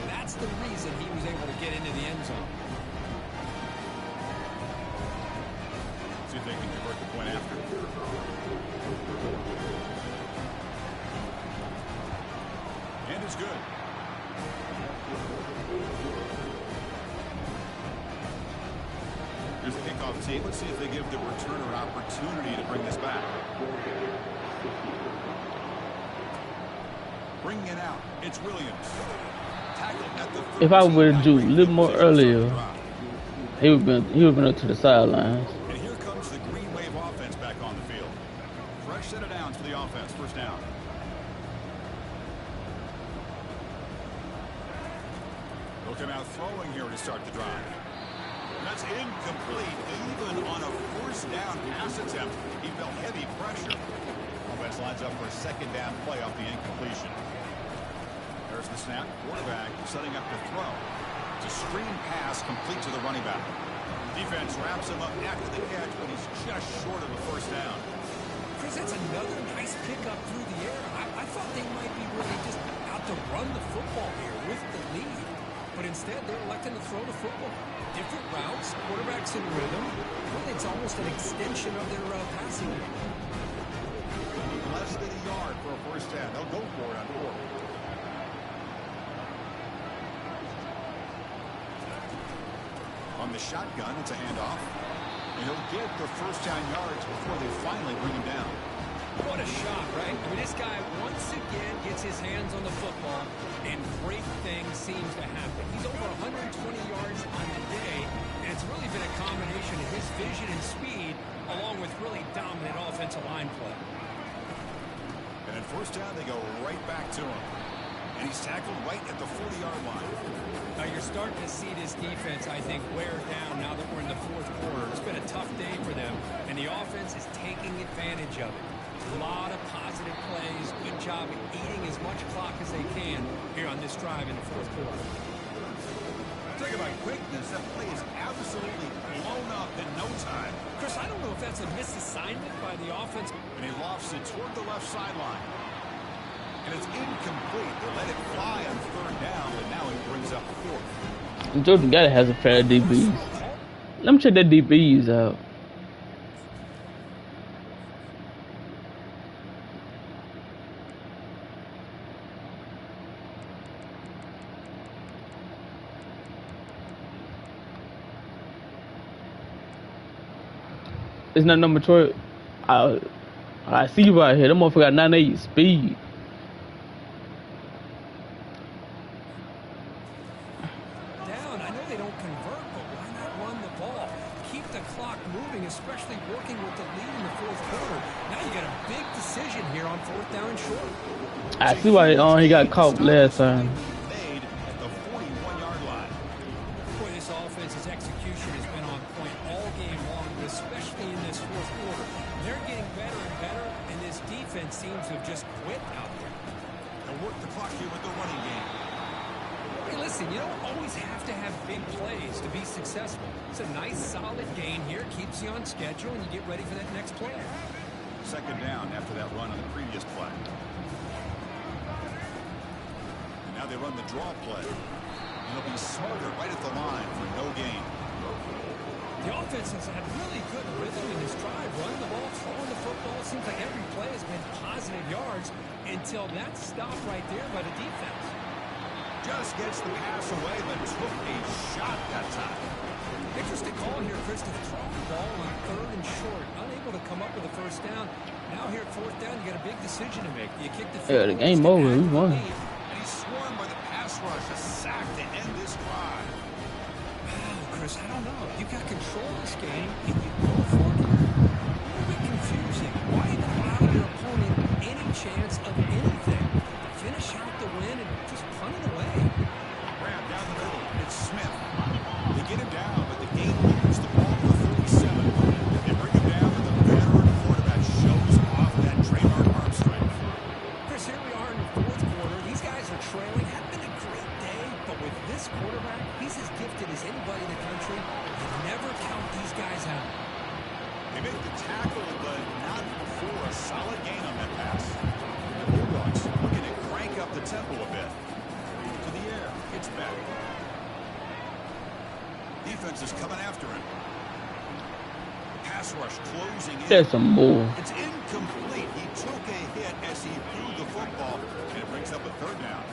That's the reason he was able to get into the end zone. See if they can convert the point after. And it's good. Here's the kickoff team. Let's see if they give the returner an opportunity to bring this back. Bringing it out. It's Williams. Tackled at the If I would have do a little more earlier, he would have been up to the sidelines. And here comes the Green Wave offense back on the field. Fresh set of downs for the offense. First down. They'll come out throwing here to start the drive. That's incomplete. Even on a first down pass attempt, he felt heavy pressure. Offense lines up for a second down play off the incompletion. There's the snap. Quarterback setting up to throw. It's a screen pass complete to the running back. Defense wraps him up after the catch, but he's just short of a first down. Chris, that's another nice pickup through the air. I thought they might be really just out to run the football here with the lead. But instead, they're electing to throw the football. Different routes, quarterbacks in rhythm. Really, it's almost an extension of their passing game. Less than a yard for a first down. They'll go for it on fourth. On the shotgun, it's a handoff. And he'll get the first down yards before they finally bring him down. What a shot, right? I mean, this guy once again gets his hands on the football, and great things seems to happen. He's over 120 yards on the day, and it's really been a combination of his vision and speed, along with really dominant offensive line play. And at first down, they go right back to him. And he's tackled right at the 40-yard line. Now you're starting to see this defense, I think, wear down now that we're in the fourth quarter. It's been a tough day for them, and the offense is taking advantage of it. A lot of positive plays. Good job at eating as much clock as they can here on this drive in the fourth quarter. Talk about quickness. That play is absolutely blown up in no time. Chris, I don't know if that's a misassignment by the offense. And he lofts it toward the left sideline. And it's incomplete. They let it fly on third down, but now he brings up fourth. Jordan gotta has a pair of DBs. Let me check that DBs out. It's not number 12. I see you right here. That motherfucker got 98 speed. Down. I know they don't convert, but why not run the ball? Keep the clock moving, especially working with the lead in the fourth quarter. Now you got a big decision here on fourth down and short. I see why he got caught last time. Made at the 41-yard line. Boy, this offense's execution has been on point all game long, especially in this fourth quarter. They're getting better and better, and this defense seems to have just quit out there. They'll work the clock here with the running game. Hey, listen, you don't always have to have big plays to be successful. It's a nice, solid gain here. Keeps you on schedule, and you get ready for that next play. Second down after that run on the previous play. And now they run the draw play. And they'll be smarter right at the line for no gain. The offense has had really good rhythm in this drive. Running the ball, throwing the football. Seems like every play has been positive yards until that stop right there by the defense. Just gets the pass away, but took a shot that time. Interesting call here, Chris, to throw the ball on third and short. Unable to come up with a first down. Now here at fourth down, you got a big decision to make. You kick the field. Yeah, the game over. We won. And he's swarmed by the pass rush. A sack to end this drive. Chris, I don't know. You got control of this game, and you go for it. A little bit confusing. Why allow your opponent any chance of anything? Finish out the win and just punt it away. Grab down the middle. It's Smith. They get him down, but the game leaves the ball to the 47. They bring him down, and the veteran quarterback shows off that trademark arm strength. Chris, here we are in the fourth quarter. These guys are trailing. Had been a great day, but with this quarterback, he's as gifted as anybody in the country. You never count these guys out. They make the tackle, but not for a solid gain on that pass. The Bulldogs looking to crank up the tempo a bit. To the air. It's back. Defense is coming after him. Pass rush closing in. That's some bull. It's incomplete. He took a hit as he threw the football, and it brings up a third down.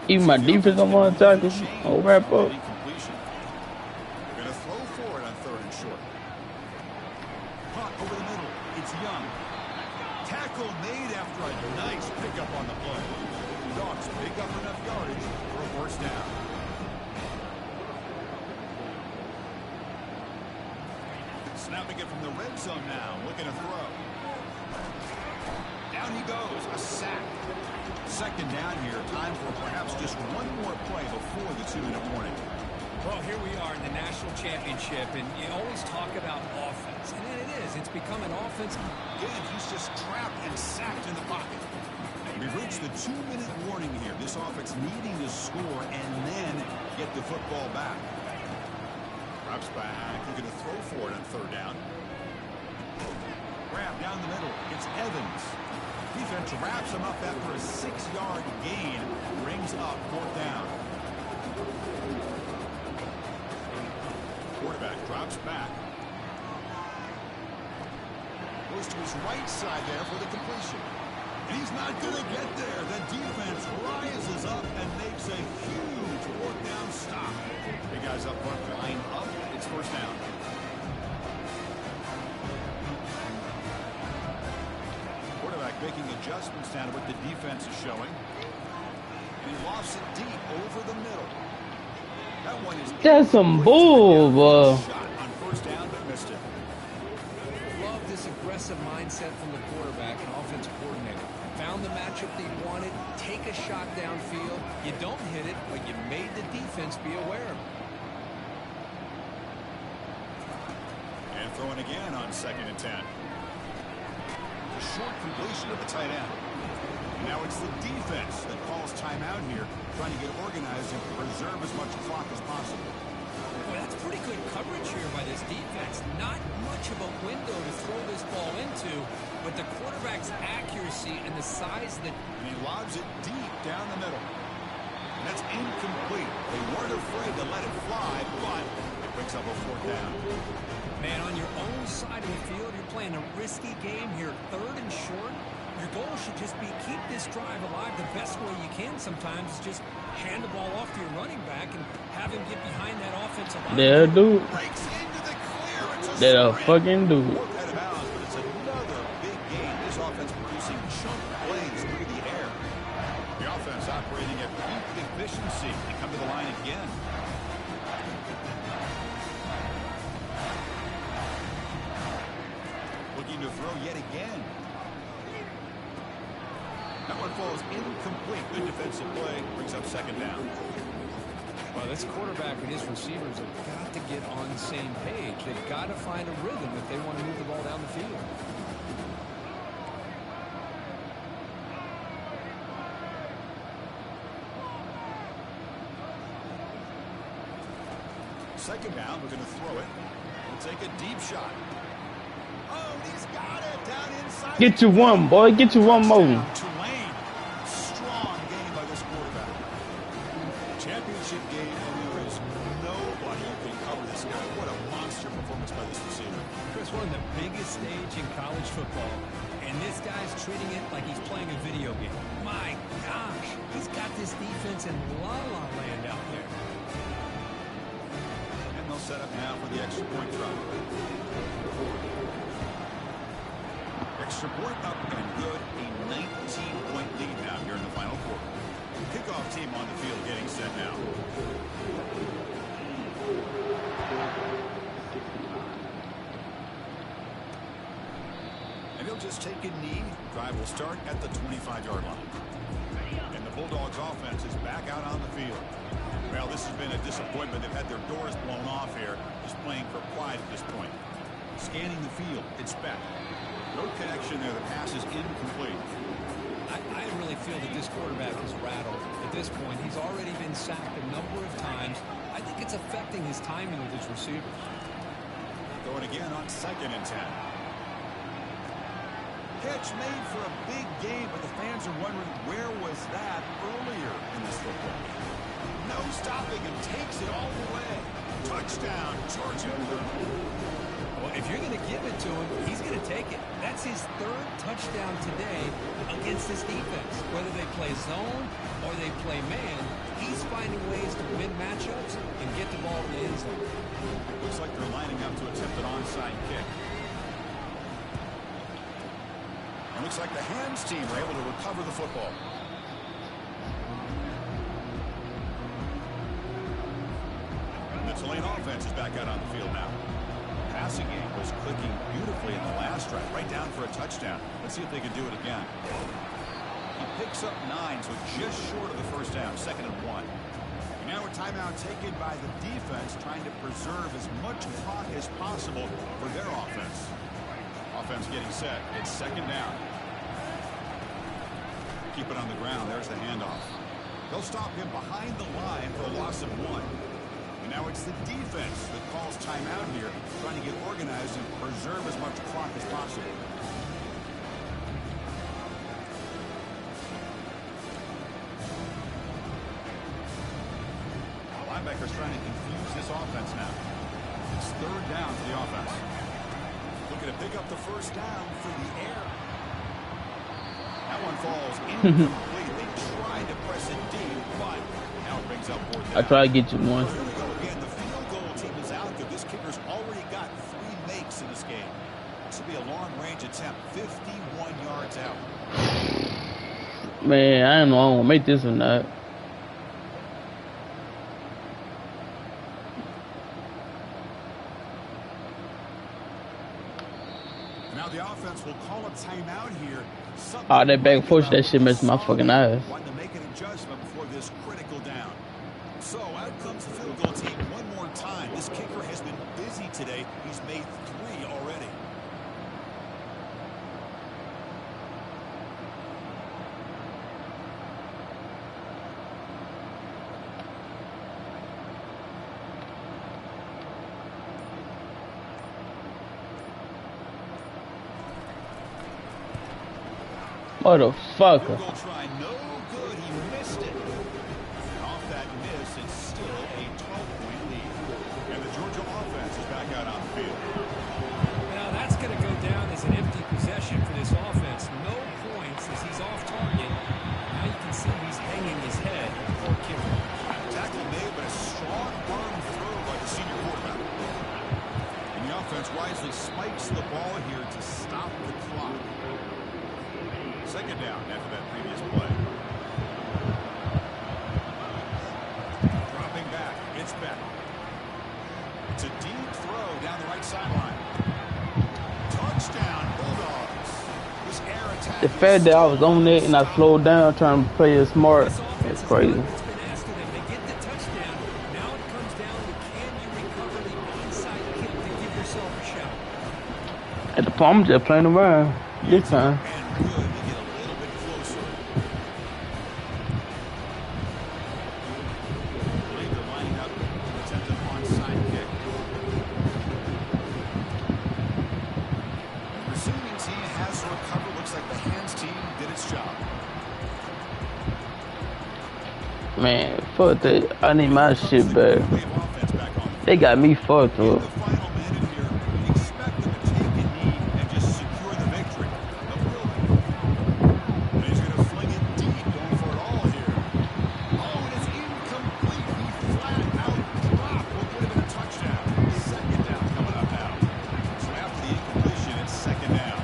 Even my defense on one tackle. I'll wrap up. Incompletion. They're going to throw for it on third and short. Punt over the middle. It's Young. Tackle made after a nice pickup on the play. Dogs pick up enough yardage for a first down. Snapping it from the red zone now. Looking to throw. Down he goes. A sack. Second down here. Time for perhaps just one more play before the 2-minute warning. Well, here we are in the national championship, and you always talk about offense. And it is. It's become an offense. Again, he's just trapped and sacked in the pocket. We've reached the 2-minute warning here. This offense needing to score and then get the football back. Drops back. Looking to throw for it on third down. Grab down the middle. It's Evans. Defense wraps him up after a 6-yard gain. Brings up fourth down. Quarterback drops back. Goes to his right side there for the completion. And he's not going to get there. The defense rises up and makes a huge fourth down stop. Big guys up front, line up. It's first down. Quarterback making adjustments down to what the defense is showing. And he lofts it deep over the middle. That one is That's some bull, bro. shot on first down, but missed it. Love this aggressive mindset from the quarterback and offensive coordinator. Found the matchup they wanted. Take a shot downfield. You don't hit it, but you made the defense be aware of it. And throwing again on 2nd and 10. A short completion of the tight end. Now it's the defense that calls timeout here, trying to get organized and preserve as much clock as possible. Boy, that's pretty good coverage here by this defense. Not much of a window to throw this ball into, but the quarterback's accuracy and the size that... And he lobs it deep down the middle. And that's incomplete. They weren't afraid to let it fly, but it picks up a fourth down. Man, on your own side of the field, you're playing a risky game here. Third and short. Your goal should just be keep this drive alive the best way you can sometimes is just hand the ball off to your running back and have him get behind that offensive line. Yeah, dude. Breaks into the clear. It's That a sprint. fucking dude. Worked out of bounds, but it's another big game. This offense producing chunk plays through the air. The offense operating at peak efficiency. They come to the line again. Looking to throw yet again. That one falls incomplete. Good defensive play. Brings up second down. Well, this quarterback and his receivers have got to get on the same page. They've got to find a rhythm if they want to move the ball down the field. Second down. We're going to throw it. We'll take a deep shot. Oh, he's got it down inside. Get you one, boy. Get you one more. Tulane. Strong game by this quarterback. Championship game, and there is nobody who can cover this guy. What a monster performance by this receiver. Chris, one of the biggest stage in college football, and this guy's treating it like he's playing a video game. My gosh, he's got this defense in la-la land out there. And they'll set up now for the extra point run. Extra point up and good. A 19-point lead now here in the final quarter. Kickoff team on the field getting set now. And he'll just take a knee. Drive will start at the 25-yard line. And the Bulldogs offense is back out on the field. Well, this has been a disappointment. They've had their doors blown off here, just playing for pride at this point. Scanning the field, it's back. No connection there. The pass is incomplete. I really feel that this quarterback is rattled. At this point, he's already been sacked a number of times. I think it's affecting his timing with his receivers. Going again on 2nd and 10. Catch made for a big game, but the fans are wondering where was that earlier in this football. No stopping him, takes it all the way. Touchdown, Georgia. Well, if you're going to give it to him, he's going to take it. That's his third touchdown today against this defense. Whether they play zone or they play man, he's finding ways to win matchups and get the ball in the end zone. Looks like they're lining up to attempt an onside kick. It looks like the hands team were able to recover the football. And the Tulane offense is back out on the field now. Passing game was clicking beautifully in the last drive, right down for a touchdown. Let's see if they can do it again. He picks up 9, so just short of the first down, 2nd and 1. And now a timeout taken by the defense, trying to preserve as much clock as possible for their offense. Offense getting set. It's 2nd down. Keep it on the ground. There's the handoff. They'll stop him behind the line for a loss of 1. And now it's the defense that calls timeout here, trying to get organized and preserve as much clock as possible. The linebacker's trying to confuse this offense now. It's 3rd down for the offense. Looking to pick up the first down through the air. That one falls incomplete. They tried to press it deep, but now it brings up 4th down. I try to get you one. Here we go again. The field goal team is out there. This kicker's already got 3 makes in this game. This will be a long-range attempt, 51 yards out. Man, I don't know if I'm gonna make this or not. Now the offense will call a timeout here. Oh, that back push, that shit messed my fucking eyes. Wanting to make an adjustment before this critical down. So out comes the field goal team one more time. This kicker has been busy today. He's made 3 already. Motherfucker. Field goal try, no good. He missed it. And off that miss, it's still a 12-point lead. And the Georgia offense is back out on the field. Now that's going to go down as an empty possession for this offense. No points as he's off target. Now you can see he's hanging his head. Poor kicker. Tackle made, but a strong arm throw by the senior quarterback. And the offense wisely spikes the ball here to stop the clock. 2nd down after that previous play. Dropping back. It's back. It's a deep throw down the right sideline. Touchdown, Bulldogs. This air attack. The fact that I was on it and I slowed down trying to play it smart, it's crazy. It's been asked of them. They get the touchdown. Now it comes down to can you recover the onside kick to give yourself a shot. At the point, I'm just playing around this time. And good to get a little bit closer. I believe they're lining up to attempt an onside kick. The receiving team has recovered. Looks like the hands team did its job. Man, fuck that. I need my shit back. We have offense back on. They got me fucked In up. the final minute here, we expect them to take a knee and just secure the victory. But will they? And he's going to fling it deep, going for it all here. Oh, and it's incomplete. He flat out dropped what would have been a touchdown. 2nd down coming up now. So after the incompletion, it's 2nd down.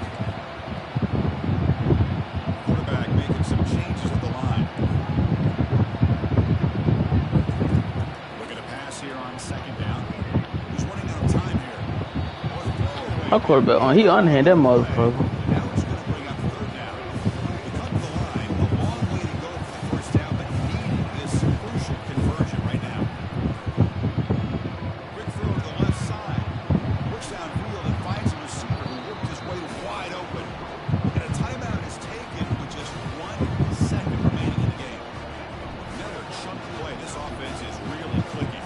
Quarterback making some changes at the line. Looking to pass here on 2nd down. Who's running out of time here? My quarterback on, he unhand that motherfucker. Now it's going to bring up 3rd down. They cut the line. A long way to go for the first down, but needing this crucial conversion right now. Quick throw to the left side. Works downfield and finds a receiver who worked his way wide open. And a timeout is taken with just 1 second remaining in the game. Another chunky play. This offense is really clicking.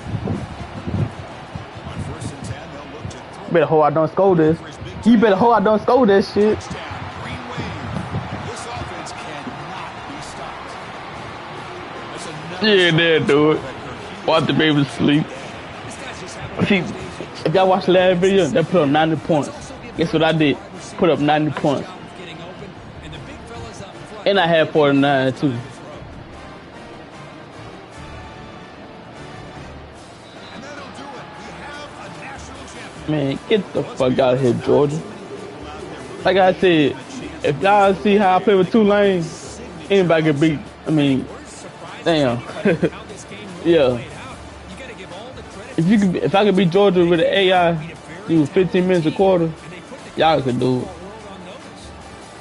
On 1st and 10, they'll look to throw. Better hope I don't score this. You better hope I don't score this shit. Touchdown, Green Wave. Yeah, they'll do it. Watch the baby sleep. See, if y'all watch the last video, they put up 90 points. Guess what I did? Put up 90 points. And I had 49 too. Man, get the fuck out of here, Georgia. Like I said, if y'all see how I play with Tulane, anybody can beat. I mean, damn. Yeah. If I could beat Georgia with an AI, do 15 minutes a quarter, y'all could do it.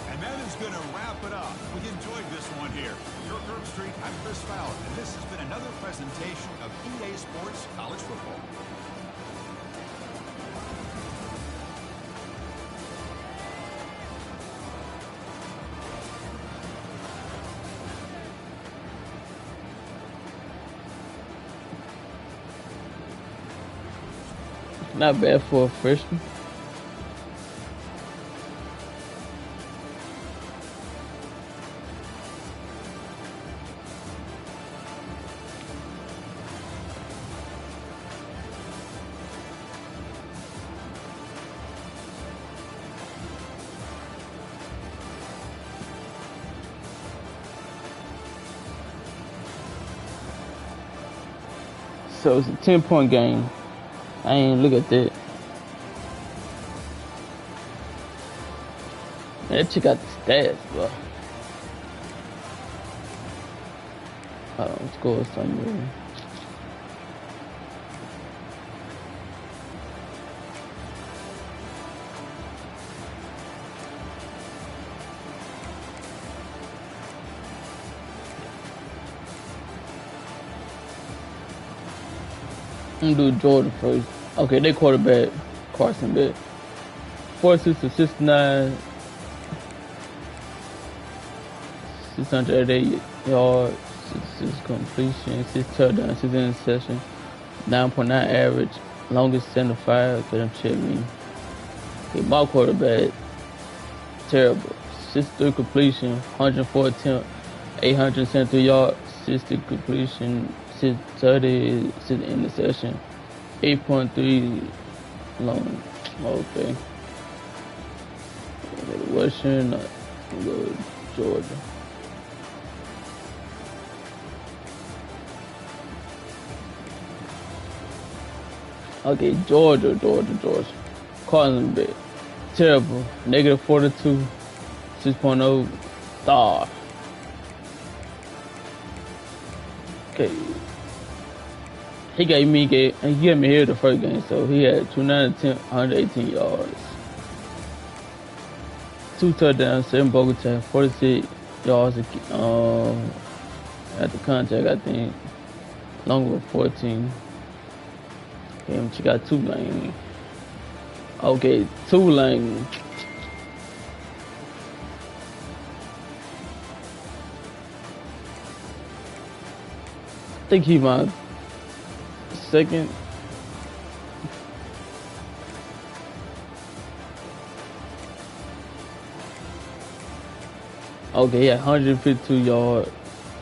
And that is going to wrap it up. We enjoyed this one here. You're Herb Street. I'm Chris Fowler, and this has been another presentation of EA Sports College Football. Not bad for a freshman. So it's a 10-point game. I ain't look at that. Man, that chick got the stats, bro. Let's go with something. I'm gonna do Jordan first. Okay, they quarterback Carson Beck. 46 to 69, 688 yards, 6 completion, 6 touchdowns, 6 interceptions, 9.9 average, longest 75. Get them check me. Okay, my quarterback terrible. 63 completion, 104 attempt, 873 yards, 60 completion, 630, 6 interception, 8.3 long. Okay. Western, go to Georgia. Okay, Georgia. Carson Beck. Terrible. Negative 42, 6.0 star. Okay. He gave me here the first game, so he had 29 attempts, 118 yards. 2 touchdowns, 7 bogus tackles, 46 yards at the contact, I think. Longer with 14. Okay, she got Tulane. Okay, Tulane. I think he my second. Okay, yeah, 152 yards,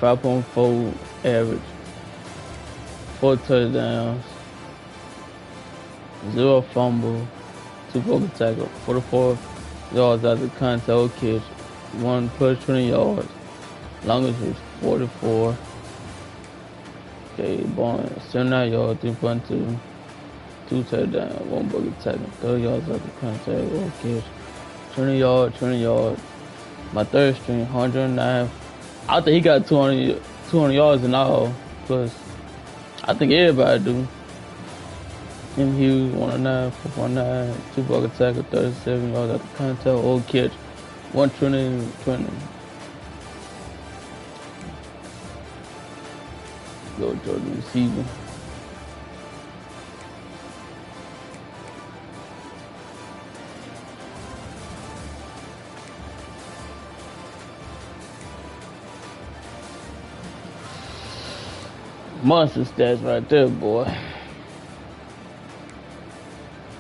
5.4 average, 4 touchdowns, 0 fumble, 2 broken tackle, 44 yards out of the contact catch, 1 push, 20 yards, longest was 44. Okay, Barnes, 79 yards, 3.2, 2 touchdowns, 1 broken tackle, 30 yards out of the contact, 1 catch, 20 yards. My third string, 109. I think he got 200 yards in all. Plus, I think everybody do. Him Hughes, 109, 4.9, 2 bucket tackle, 37 yards at the contact, old catch, 120. Go Jordan receiver. Monster stats right there, boy.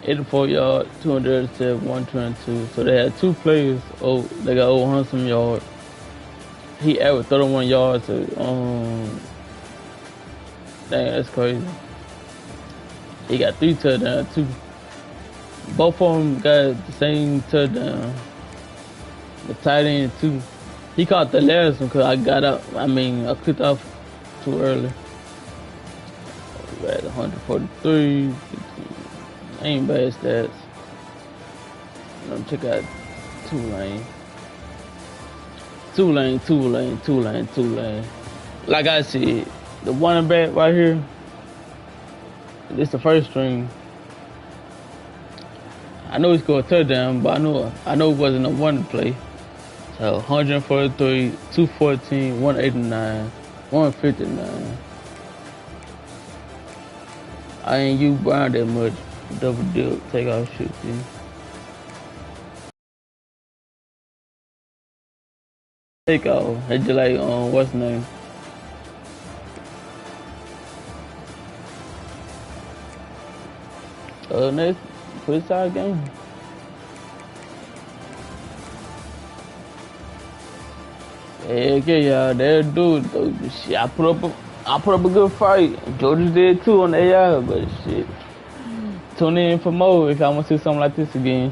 84 yards, 237, 122. So they had 2 players. Oh, they got over 100 some yards. He averaged 31 yards Dang, that's crazy. He got 3 touchdowns too. Both of them got the same touchdown. The tight end too. He caught the last one because I got up. I clicked off too early. We're at 143. Ain't bad stats. Let me check out Tulane. Tulane. Like I said, the running back right here, this the first string. I know he scored a touchdown, but I know it wasn't a one play. So 143, 214, 189, 159. I ain't use Brown that much. Double dip, take off, shoot, see. Take off. It's just like what's the name? Next, put side game. Heck yeah, y'all. They'll do it though. Shit, I put up a good fight. Georgia did too on AI, but shit. Tune in for more if y'all want to see something like this again.